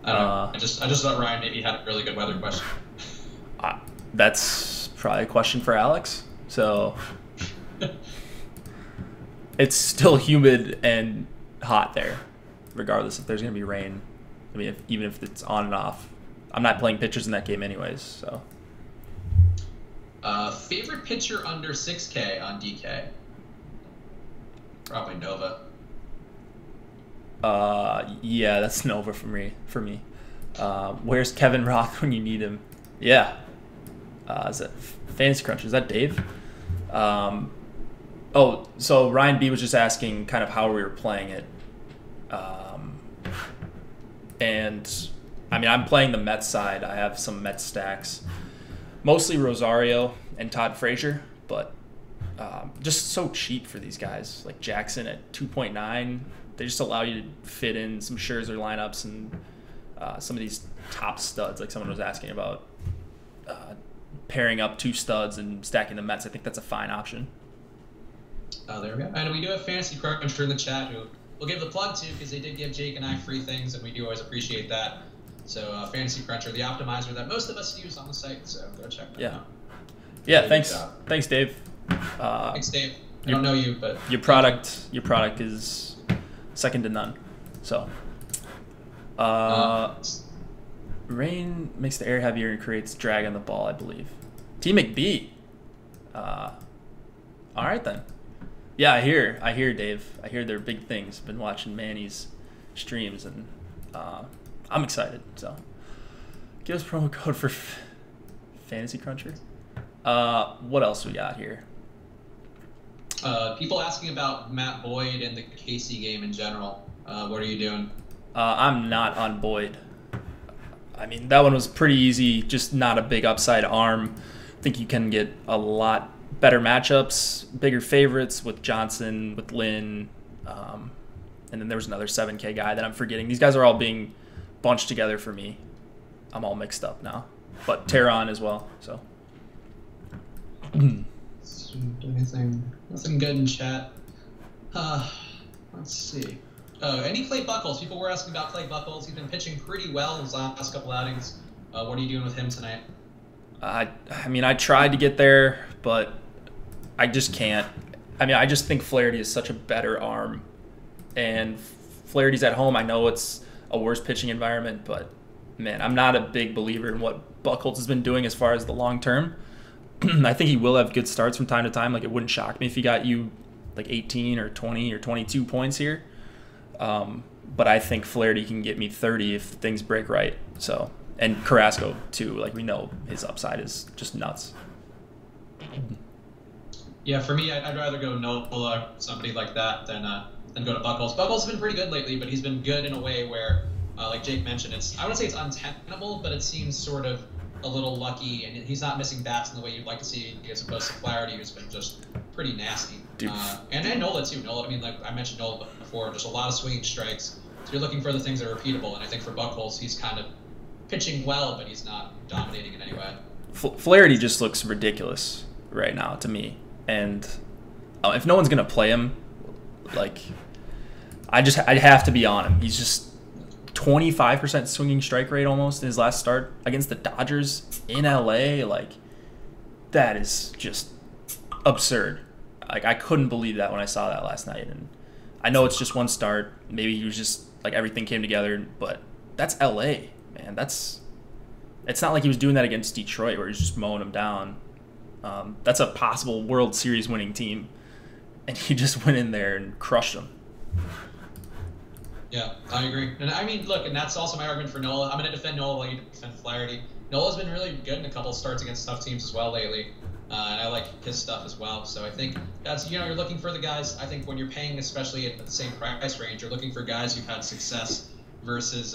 I don't know. I just thought Ryan maybe had a really good weather question. That's probably a question for Alex. So it's still humid and hot there, regardless if there's going to be rain. I mean, even if it's on and off. I'm not playing pitchers in that game anyways, so. Favorite pitcher under 6K on DK? Probably Nova. Yeah, that's Nova for me. Where's Kevin Roth when you need him? Yeah. Is that Fantasy Crunch? Is that Dave? So Ryan B was just asking kind of how we were playing it. And I mean, I'm playing the Mets side. I have some Mets stacks, mostly Rosario and Todd Frazier, but just so cheap for these guys. Like Jackson at 2.9, they just allow you to fit in some Scherzer lineups and some of these top studs, like someone was asking about pairing up 2 studs and stacking the Mets. I think that's a fine option. There we go. And we do have Fantasy Cruncher in the chat who we'll give the plug to because they did give Jake and I free things, and we do always appreciate that. So Fantasy Cruncher, the optimizer that most of us use on the site, so go check that out. Yeah, thanks. Thanks, Dave. Thanks, Dave. I don't know you, but your product is second to none. So rain makes the air heavier and creates drag on the ball, I believe. T McB. All right then. Yeah, I hear Dave. I hear they're big things. Been watching Manny's streams, and I'm excited. So give us promo code for Fantasy Cruncher. What else we got here? People asking about Matt Boyd and the KC game in general. What are you doing? I'm not on Boyd. I mean, that one was pretty easy. Just not a big upside arm. I think you can get a lot better matchups, bigger favorites with Johnson, with Lynn. And then there was another 7K guy that I'm forgetting. These guys are all being bunched together for me. I'm all mixed up now. But Teron as well, so. Nothing good in chat. Let's see. Oh, any Clay Buchholz? People were asking about Clay Buchholz. He's been pitching pretty well his last couple outings. What are you doing with him tonight? I mean, I tried to get there, but I just can't. I mean, I just think Flaherty is such a better arm. And Flaherty's at home. I know it's a worse pitching environment, but, man, I'm not a big believer in what Buchholz has been doing as far as the long term. I think he will have good starts from time to time. Like, it wouldn't shock me if he got you like 18 or 20 or 22 points here. But I think Flaherty can get me 30 if things break right. So, and Carrasco too. Like, we know his upside is just nuts. Yeah, for me, I'd rather go Nola, somebody like that, than go to Buchholz. Buchholz has been pretty good lately, but he's been good in a way where, like Jake mentioned, I wouldn't say it's untenable, but it seems sort of a little lucky, and he's not missing bats in the way you'd like to see, as opposed to Flaherty, who's been just pretty nasty. And Nola too. Nola, I mean, like I mentioned Nola before, just a lot of swinging strikes. So you're looking for the things that are repeatable, and I think for Buchholz, he's kind of pitching well, but he's not dominating in any way. Flaherty just looks ridiculous right now to me, and if no one's gonna play him, like I have to be on him. He's just 25% swinging strike rate almost in his last start against the Dodgers in LA. Like, that is just absurd. Like, I couldn't believe that when I saw that last night. And I know it's just one start. Maybe he was just like everything came together, but that's LA, man. It's not like he was doing that against Detroit where he's just mowing them down. That's a possible World Series winning team, and he just went in there and crushed them. Yeah, I agree. And I mean, look, and that's also my argument for Nola. I'm going to defend Nola while you defend Flaherty. Nola's been really good in a couple of starts against tough teams as well lately, and I like his stuff as well. So I think that's, you're looking for the guys. I think when you're paying, especially at the same price range, you're looking for guys who've had success versus,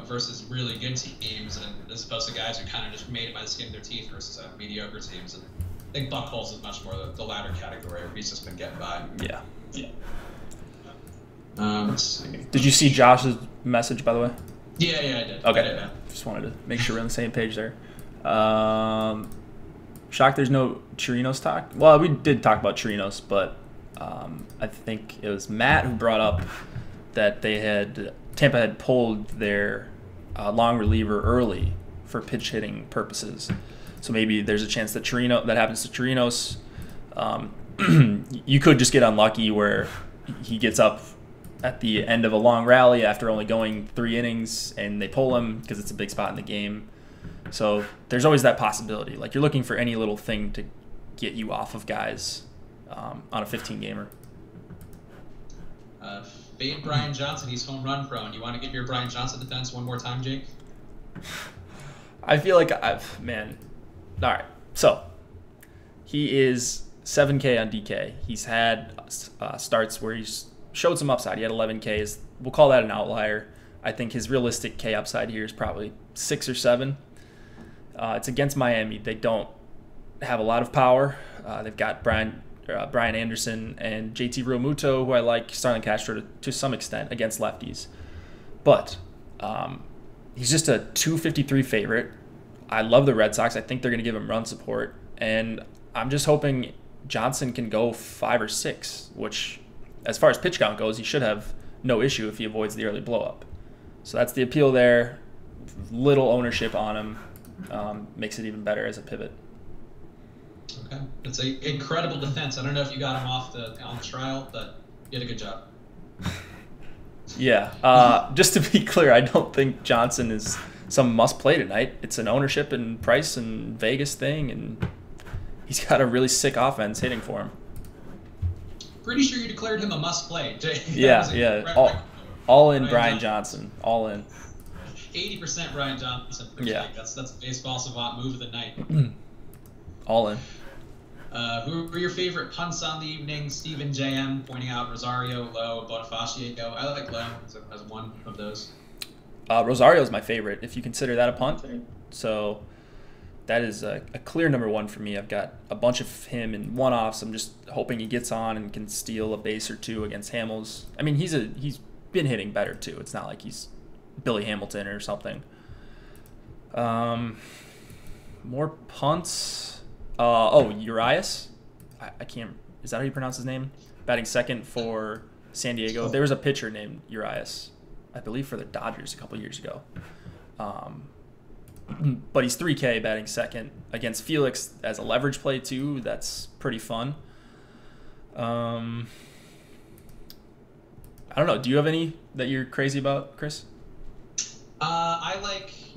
versus really good teams, and as opposed to guys who kind of just made it by the skin of their teeth versus mediocre teams. And I think Buchholz is much more the latter category where he's just been getting by. Yeah. Let's see. Did you see Josh's message, by the way? Yeah, I did. Okay. I did, yeah. Just wanted to make sure we're on the same page there. Shocked there's no Chirinos talk. Well, we did talk about Chirinos, but I think it was Matt who brought up that Tampa had pulled their long reliever early for pitch hitting purposes. So maybe there's a chance that happens to Chirinos. You could just get unlucky where he gets up at the end of a long rally after only going 3 innings and they pull him because it's a big spot in the game. So there's always that possibility. Like, you're looking for any little thing to get you off of guys on a 15-gamer. Fade Brian Johnson. He's home run prone. You want to get your Brian Johnson defense one more time, Jake? I feel like all right. So he is 7K on DK. He's had starts where he's showed some upside. He had 11 Ks. We'll call that an outlier. I think his realistic K upside here is probably 6 or 7. It's against Miami. They don't have a lot of power. They've got Brian Anderson and JT Realmuto, who I like, Starlin Castro to some extent against lefties. But he's just a 253 favorite. I love the Red Sox. I think they're going to give him run support. And I'm just hoping Johnson can go 5 or 6, which, as far as pitch count goes, he should have no issue if he avoids the early blow-up. So that's the appeal there. Little ownership on him makes it even better as a pivot. Okay. It's an incredible defense. I don't know if you got him on the trial, but you did a good job. Yeah. Just to be clear, I don't think Johnson is some must-play tonight. It's an ownership and price and Vegas thing, and he's got a really sick offense hitting for him. Pretty sure you declared him a must-play. Yeah. All in Brian Johnson. All in. 80% Brian Johnson. Yeah. That's a baseball savant move of the night. All in. Who were your favorite punts on the evening? Steven JM pointing out Rosario, Lowe, Bonifacio. I like Lowe as one of those. Rosario is my favorite, if you consider that a punt. So that is a clear number one for me. I've got a bunch of him in one-offs. I'm just hoping he gets on and can steal a base or two against Hamels. I mean, he's been hitting better too. It's not like he's Billy Hamilton or something. More punts. Urias. I can't. Is that how you pronounce his name? Batting second for San Diego. There was a pitcher named Urias, I believe, for the Dodgers a couple years ago. But he's 3K batting second against Felix as a leverage play too. That's pretty fun. I don't know. Do you have any that you're crazy about, Chris?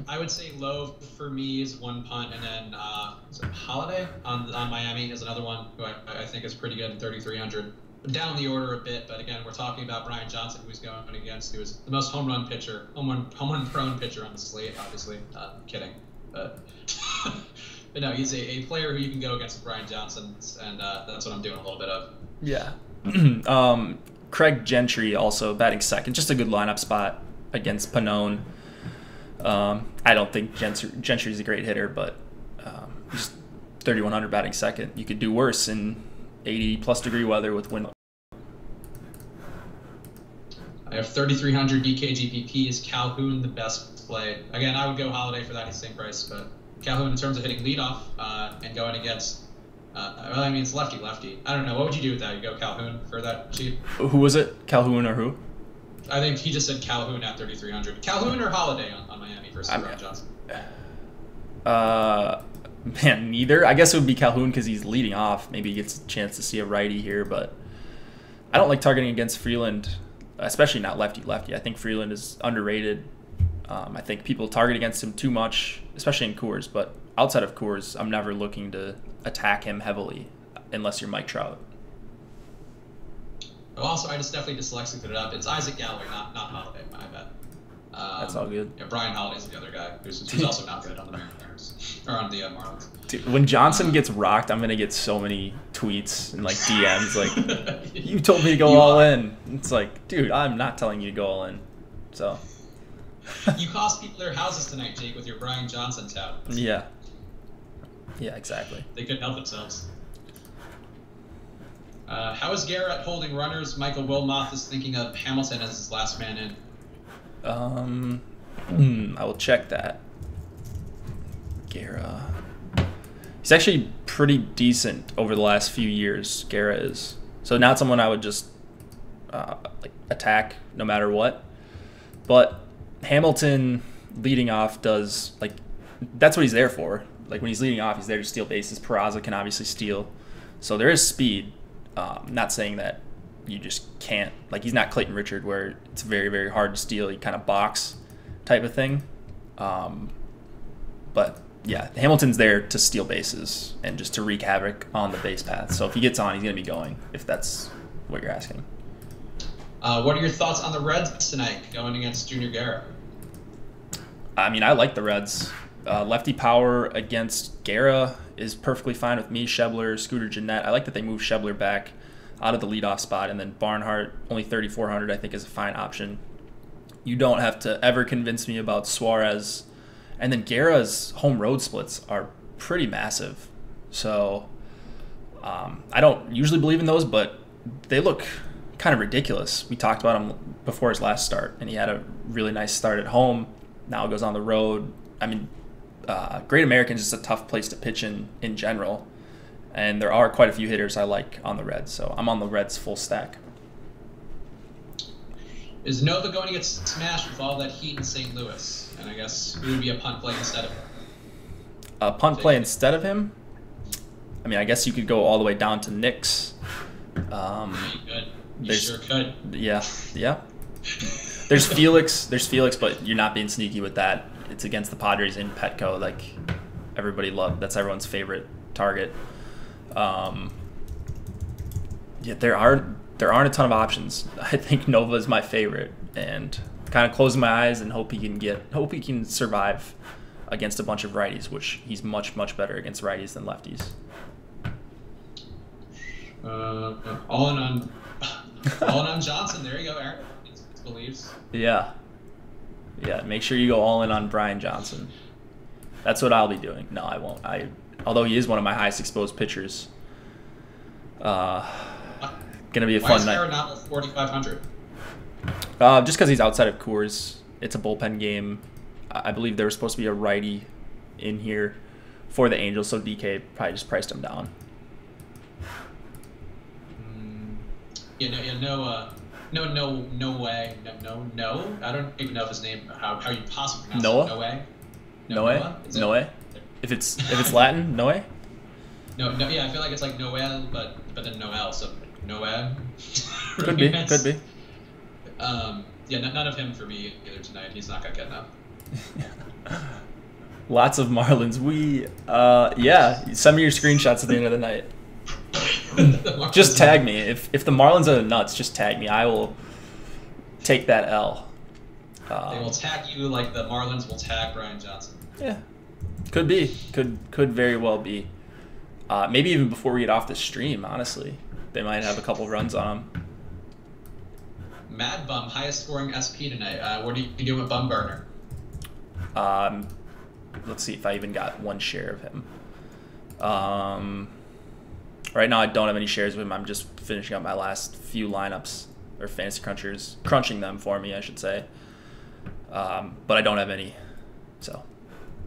I would say low for me is one punt, and then Holiday on Miami is another one who I think is pretty good at 3,300. Down the order a bit, but again, we're talking about Brian Johnson, who he's going against, who is the most home run prone pitcher on the slate. Obviously, kidding, but but no, he's a player who you can go against with Brian Johnson, and that's what I'm doing a little bit of. Yeah. Craig Gentry also batting second, just a good lineup spot against Pannone. I don't think Gentry's a great hitter, but just 3,100 batting second. You could do worse in 80-plus degree weather with wind. I have 3,300 DKGPP. Is Calhoun the best play? Again, I would go Holiday for that. He's the same price, but Calhoun in terms of hitting leadoff and going against. It's lefty. I don't know. What would you do with that? You go Calhoun for that cheap? Who was it? Calhoun or who? I think he just said Calhoun at 3,300. Calhoun or Holiday on Miami versus Brian Johnson? Man, neither. I guess it would be Calhoun because he's leading off. Maybe he gets a chance to see a righty here, but I don't like targeting against Freeland, especially not lefty-lefty. I think Freeland is underrated. I think people target against him too much, especially in Coors, but outside of Coors, I'm never looking to attack him heavily unless you're Mike Trout. Also, I just definitely dyslexic it up. It's Isaac Galloway, not Holiday, my bad. That's all good. Yeah, Brian Holiday's the other guy who's also not good on the Mariners or on the Marlins. Dude, when Johnson gets rocked, I'm gonna get so many tweets and like DMs like, "You told me to go all in." It's like, dude, I'm not telling you to go all in. So. You cost people their houses tonight, Jake, with your Brian Johnson tout. Yeah. Yeah, exactly. They couldn't help themselves. How is Garrett holding runners? Michael Wilmoth is thinking of Hamilton as his last man in. I will check that. Guerra. He's actually pretty decent over the last few years. Guerra is. So not someone I would just attack no matter what. But Hamilton leading off does that's what he's there for. Like when he's leading off, he's there to steal bases. Peraza can obviously steal. So there is speed. Not saying that you just can't, he's not Clayton Richard where it's very, very hard to steal. You kind of box type of thing. But yeah, Hamilton's there to steal bases and just to wreak havoc on the base path. So if he gets on, he's going to be going, if that's what you're asking. What are your thoughts on the Reds tonight going against Junior Guerra? I mean, I like the Reds. Lefty power against Guerra is perfectly fine with me. Schebler, Scooter Gennett. I like that they moved Schebler back out of the leadoff spot, and then Barnhart, only 3,400, I think is a fine option. You don't have to ever convince me about Suarez. And then Guerra's home road splits are pretty massive. So I don't usually believe in those, but they look kind of ridiculous. We talked about him before his last start, and he had a really nice start at home. Now it goes on the road. I mean, Great American is just a tough place to pitch in general. And there are quite a few hitters I like on the Reds, so I'm on the Reds full stack. Is Nova going to get smashed with all that heat in St. Louis? And I guess who would be a punt play instead of him? A punt play instead of him? I mean, I guess you could go all the way down to Knicks. You could. You sure could. Yeah. There's Felix, but you're not being sneaky with that. It's against the Padres in Petco, everybody loved. That's everyone's favorite target. There aren't a ton of options. I think Nova is my favorite, and kind of closing my eyes and hope he can survive against a bunch of righties, which he's much better against righties than lefties. All in on Johnson. There you go, Aaron. It's beliefs. Yeah. Make sure you go all in on Brian Johnson. That's what I'll be doing. No, I won't. Although he is one of my highest exposed pitchers. Gonna be a fun night. Why is not 4,500? Just because he's outside of Coors. It's a bullpen game. I believe there was supposed to be a righty in here for the Angels, so DK probably just priced him down. No way. No. I don't even know if his name, how you possibly pronounce Noah? it. No way. Noah? If it's Latin, Noah? No, yeah, I feel like it's like Noel, but then Noel, so Noel. Could be. Yeah, none of him for me either tonight. He's not gonna get enough. Lots of Marlins. Send me your screenshots at the end of the night. Just tag me. If the Marlins are the nuts, just tag me. I will take that L. They will tag you like the Marlins will tag Brian Johnson. Yeah, could be. Could very well be. Maybe even before we get off the stream, honestly, they might have a couple runs on them. Mad Bum, highest scoring SP tonight. What are you doing with Bumgarner? Let's see if I even got one share of him. Right now I don't have any shares of him. I'm just finishing up my last few lineups, or fantasy crunchers, crunching them for me, I should say. But I don't have any. So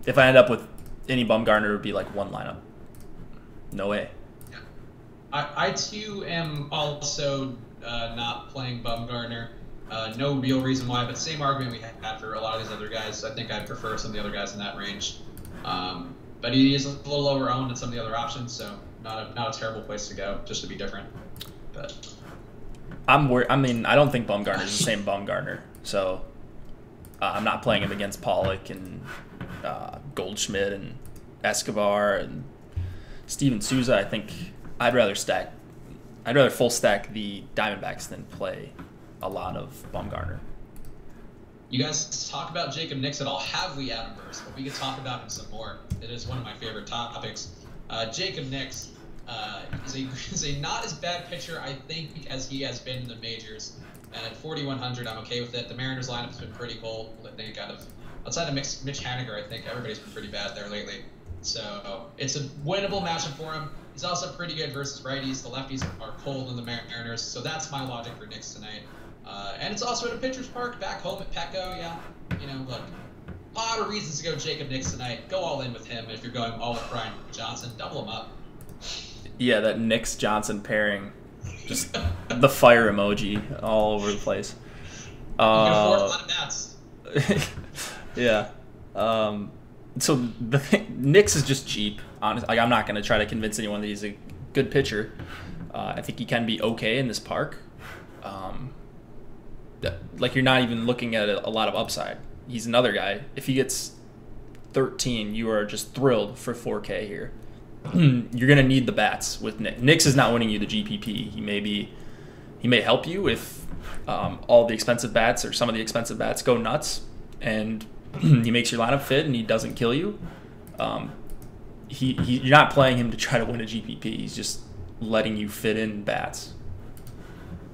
if I end up with any Bumgarner, it would be like one lineup. No way. I too am also not playing Bumgarner. No real reason why, but same argument we had for a lot of these other guys. I think I prefer some of the other guys in that range. But he is a little lower owned than some of the other options, so not a terrible place to go, just to be different. But I don't think Bumgarner is the same Bumgarner, so I'm not playing him against Pollock and Goldschmidt and Escobar and Steven Souza. I think I'd rather full stack the Diamondbacks than play a lot of Bumgarner. You guys talk about Jacob Nix at all? Have we, Adam Burst? But we could talk about him some more. It is one of my favorite topics. Jacob Nix is a not as bad pitcher, I think, as he has been in the majors. And at 4,100, I'm okay with it. The Mariners lineup has been pretty cold. I think outside of Mitch Haniger, I think everybody's been pretty bad there lately. So it's a winnable matchup for him. He's also pretty good versus righties. The lefties are cold in the Mariners, so that's my logic for Nix tonight. And it's also at a pitcher's park back home at Petco. Yeah, look, a lot of reasons to go Jacob Nix tonight. Go all in with him. If you're going all with Brian Johnson, double him up. Yeah, that Nix Johnson pairing, just the fire emoji all over the place. You can afford a lot of bats. Yeah. So the thing, Nix is just cheap. Honestly, like, I'm not going to try to convince anyone that he's a good pitcher. I think he can be okay in this park. Like, you're not even looking at a lot of upside. He's another guy. If he gets 13, you are just thrilled for 4K here. You're going to need the bats with Nix. Nix is not winning you the GPP. He may help you if all the expensive bats or some of the expensive bats go nuts, and he makes your lineup fit and he doesn't kill you. You're not playing him to try to win a GPP. He's just letting you fit in bats.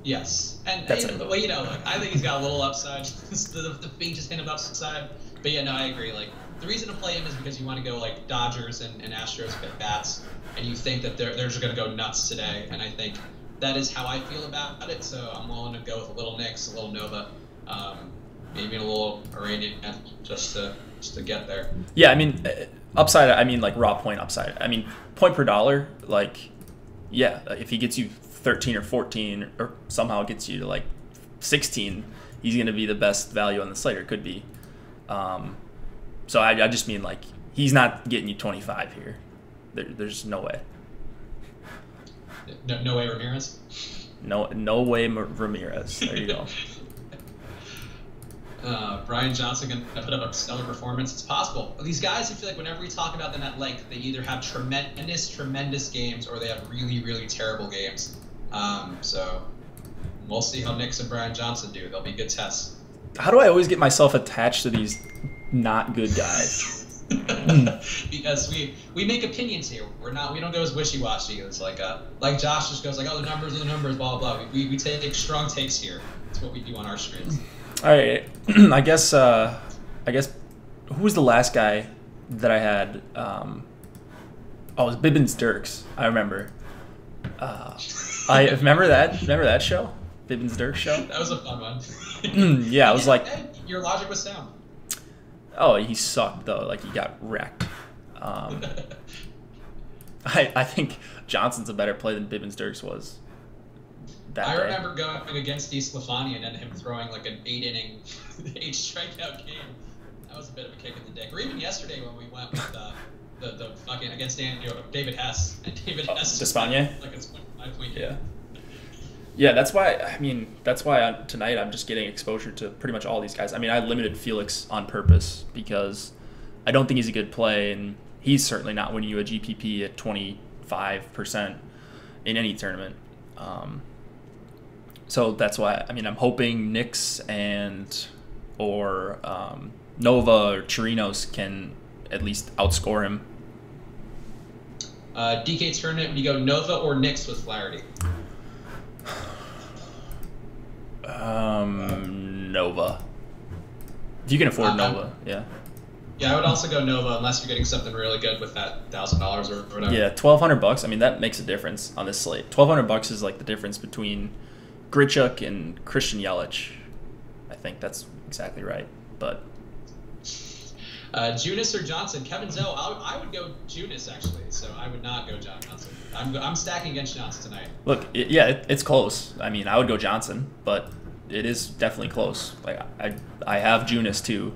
Yes, and That's look, I think he's got a little upside. the faintest hint of upside. But yeah, no, I agree. Like, the reason to play him is because you want to go like Dodgers and Astros with bats, and you think that they're just going to go nuts today. And I think that is how I feel about it. So I'm willing to go with a little Nix, a little Nova, maybe a little Iranian, just to get there. Yeah, I mean, upside. I mean, like raw point upside. I mean, point per dollar. Like, yeah, if he gets you 13 or 14 or somehow gets you to like 16, he's going to be the best value on the slate, or could be. So I just mean, like, he's not getting you 25 here. There's no way. No way Ramirez? No way Ramirez. There you go. Brian Johnson going to put up a stellar performance. It's possible. These guys, I feel like whenever we talk about them at length, they either have tremendous games or they have really, really terrible games. So we'll see how Nix and Brian Johnson do. They'll be good tests. How do I always get myself attached to these not good guys? Because we make opinions here. We don't go as wishy-washy. It's like Josh just goes like, oh, the numbers are the numbers, blah blah blah. We take strong takes here. That's what we do on our streams. All right, I guess who was the last guy that I had. It was Bibbins Dirks. I remember. I remember that show, Bibbins Dirks show. That was a fun one. Yeah, I was like, your logic was sound. Oh, he sucked though. Like he got wrecked. I think Johnson's a better play than Bibbins Dirks was. I remember going against DeSclafani and him throwing like an 8-inning, 8-strikeout game. That was a bit of a kick in the dick. Or even yesterday when we went with the fucking against David Hess and David Hess. Despaigne? Like it's 5-point game. Yeah. Yeah, that's why. Tonight I'm just getting exposure to pretty much all these guys. I mean, I limited Felix on purpose because I don't think he's a good play, and he's certainly not winning you a GPP at 25% in any tournament. So that's why. I mean, I'm hoping Knicks or Nova or Chirinos can at least outscore him. DK tournament, would you go Nova or Knicks with Flaherty? Nova. If you can afford Nova, yeah. Yeah, I would also go Nova unless you're getting something really good with that $1,000 or whatever. Yeah, $1,200. I mean, that makes a difference on this slate. $1,200 is like the difference between Grichuk and Christian Yelich. I think that's exactly right. But Junis or Johnson? Kevin Zoe, I would go Junis actually. So I would not go Johnson. I'm stacking against Johnson tonight. Look, it's close. I mean, I would go Johnson, but it is definitely close. Like I have Junis too.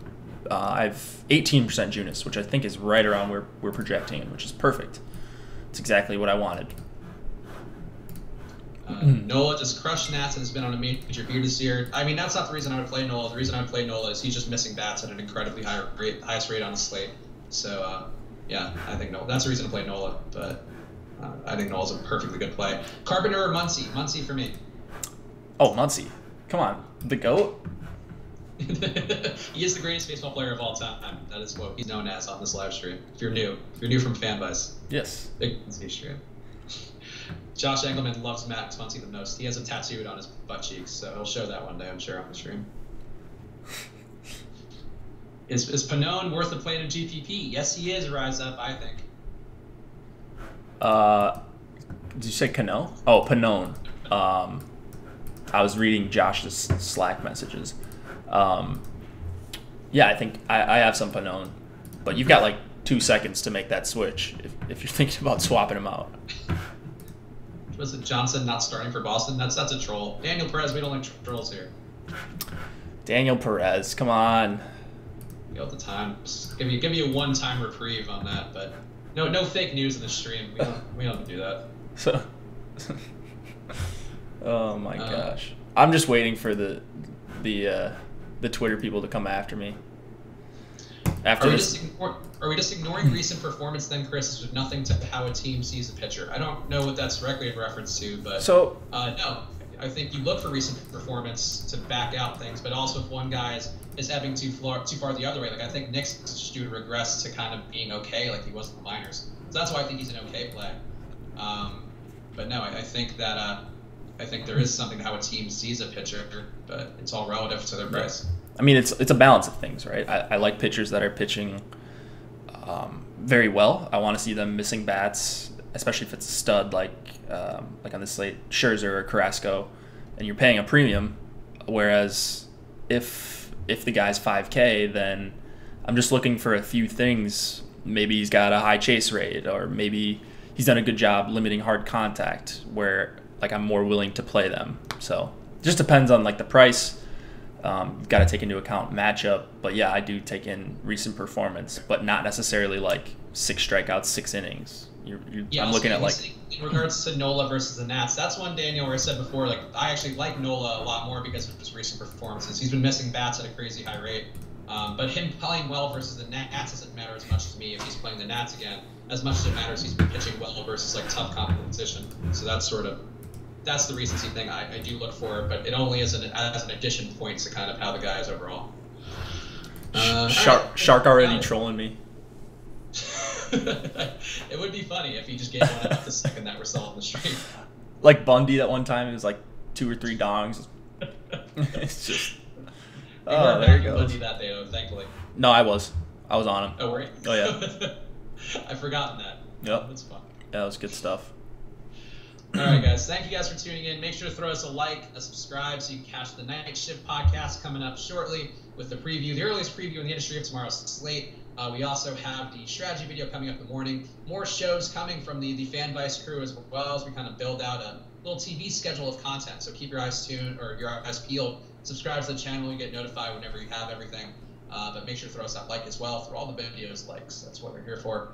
I have 18% Junis, which I think is right around where we're projecting, which is perfect. It's exactly what I wanted. Nola just crushed Nats and has been on a major beat this year. I mean, that's not the reason I would play Nola. The reason I would play Nola is he's just missing bats at an incredibly highest rate on the slate. So, yeah, I think that's the reason to play Nola. But I think Nola's a perfectly good play. Carpenter or Muncy? Muncy for me. Oh, Muncy. Come on. The GOAT? He is the greatest baseball player of all time. That is what he's known as on this live stream. If you're new from FanBuzz. Yes. Big Muncy stream. Josh Engelman loves Max Muncy the most. He has it tattooed on his butt cheeks, so he'll show that one day, I'm sure, on the stream. Is Pannone worth a play in a GPP? Yes, he is. Rise up, I think. Did you say Cano? Oh, Pannone. I was reading Josh's Slack messages. Yeah, I think I have some Pannone, but you've got like 2 seconds to make that switch if you're thinking about swapping him out. Was it Johnson not starting for Boston? That's a troll. Daniel Perez, we don't like trolls here. Daniel Perez, come on. You got the time. Just give you a one-time reprieve on that, but no fake news in the stream. We don't do that. So, oh my gosh, I'm just waiting for the Twitter people to come after me. Are we just ignoring recent performance then, Chris, with nothing to how a team sees a pitcher? I don't know what that's directly in reference to, but no. I think you look for recent performance to back out things, but also if one guy is ebbing too far the other way, like I think Nick's due to regress to kind of being okay like he was in the minors. So that's why I think he's an okay play. But no, I think that I think there is something to how a team sees a pitcher, but it's all relative to their price. I mean, it's a balance of things, right? I like pitchers that are pitching very well. I want to see them missing bats, especially if it's a stud like on this slate, Scherzer or Carrasco, and you're paying a premium. Whereas if the guy's 5K, then I'm just looking for a few things. Maybe he's got a high chase rate, or maybe he's done a good job limiting hard contact, where like I'm more willing to play them. So it just depends on like the price. You've got to take into account matchup, but yeah, I do take in recent performance, but not necessarily like 6 strikeouts, 6 innings. I'm looking at like in regards to Nola versus the Nats. That's one, Daniel, where I said before, like I actually like Nola a lot more because of his recent performances. He's been missing bats at a crazy high rate, but him playing well versus the Nats doesn't matter as much to me if he's playing the Nats again, as much as it matters he's been pitching well versus like tough competition. So that's the recency thing I do look for, but it only is as an addition point to kind of how the guy is overall. Shark already trolling me. It would be funny if he just gave one out the second that we're still on the stream. Like Bundy that one time, it was like 2 or 3 dongs. It's just... Oh, there he goes. Bundy that day, though, thankfully. No, I was I was on him. Oh, were you? Oh, yeah. I've forgotten that. Yep. That's fun. Yeah, that was good stuff. All right, guys. Thank you guys for tuning in. Make sure to throw us a like, a subscribe, so you can catch the Night Shift podcast coming up shortly with the preview, the earliest preview in the industry of tomorrow's slate. We also have the strategy video coming up in the morning. More shows coming from the FanDuel crew as well as we kind of build out a little TV schedule of content. So keep your eyes tuned or your eyes peeled. Subscribe to the channel. You get notified whenever you have everything. But make sure to throw us that like as well. Throw all the videos likes. That's what we're here for.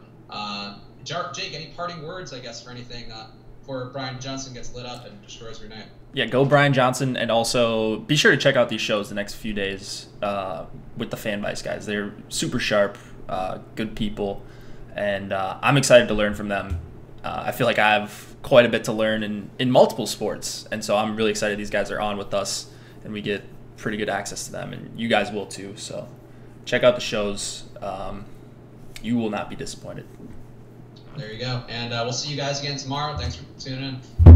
Jake, any parting words, I guess, for anything before Brian Johnson gets lit up and destroys your night? Yeah, go Brian Johnson, and also be sure to check out these shows the next few days with the FanDuel guys. They're super sharp, good people, and I'm excited to learn from them. I feel like I have quite a bit to learn in multiple sports, and so I'm really excited these guys are on with us, and we get pretty good access to them, and you guys will too. So check out the shows. You will not be disappointed. There you go. And we'll see you guys again tomorrow. Thanks for tuning in.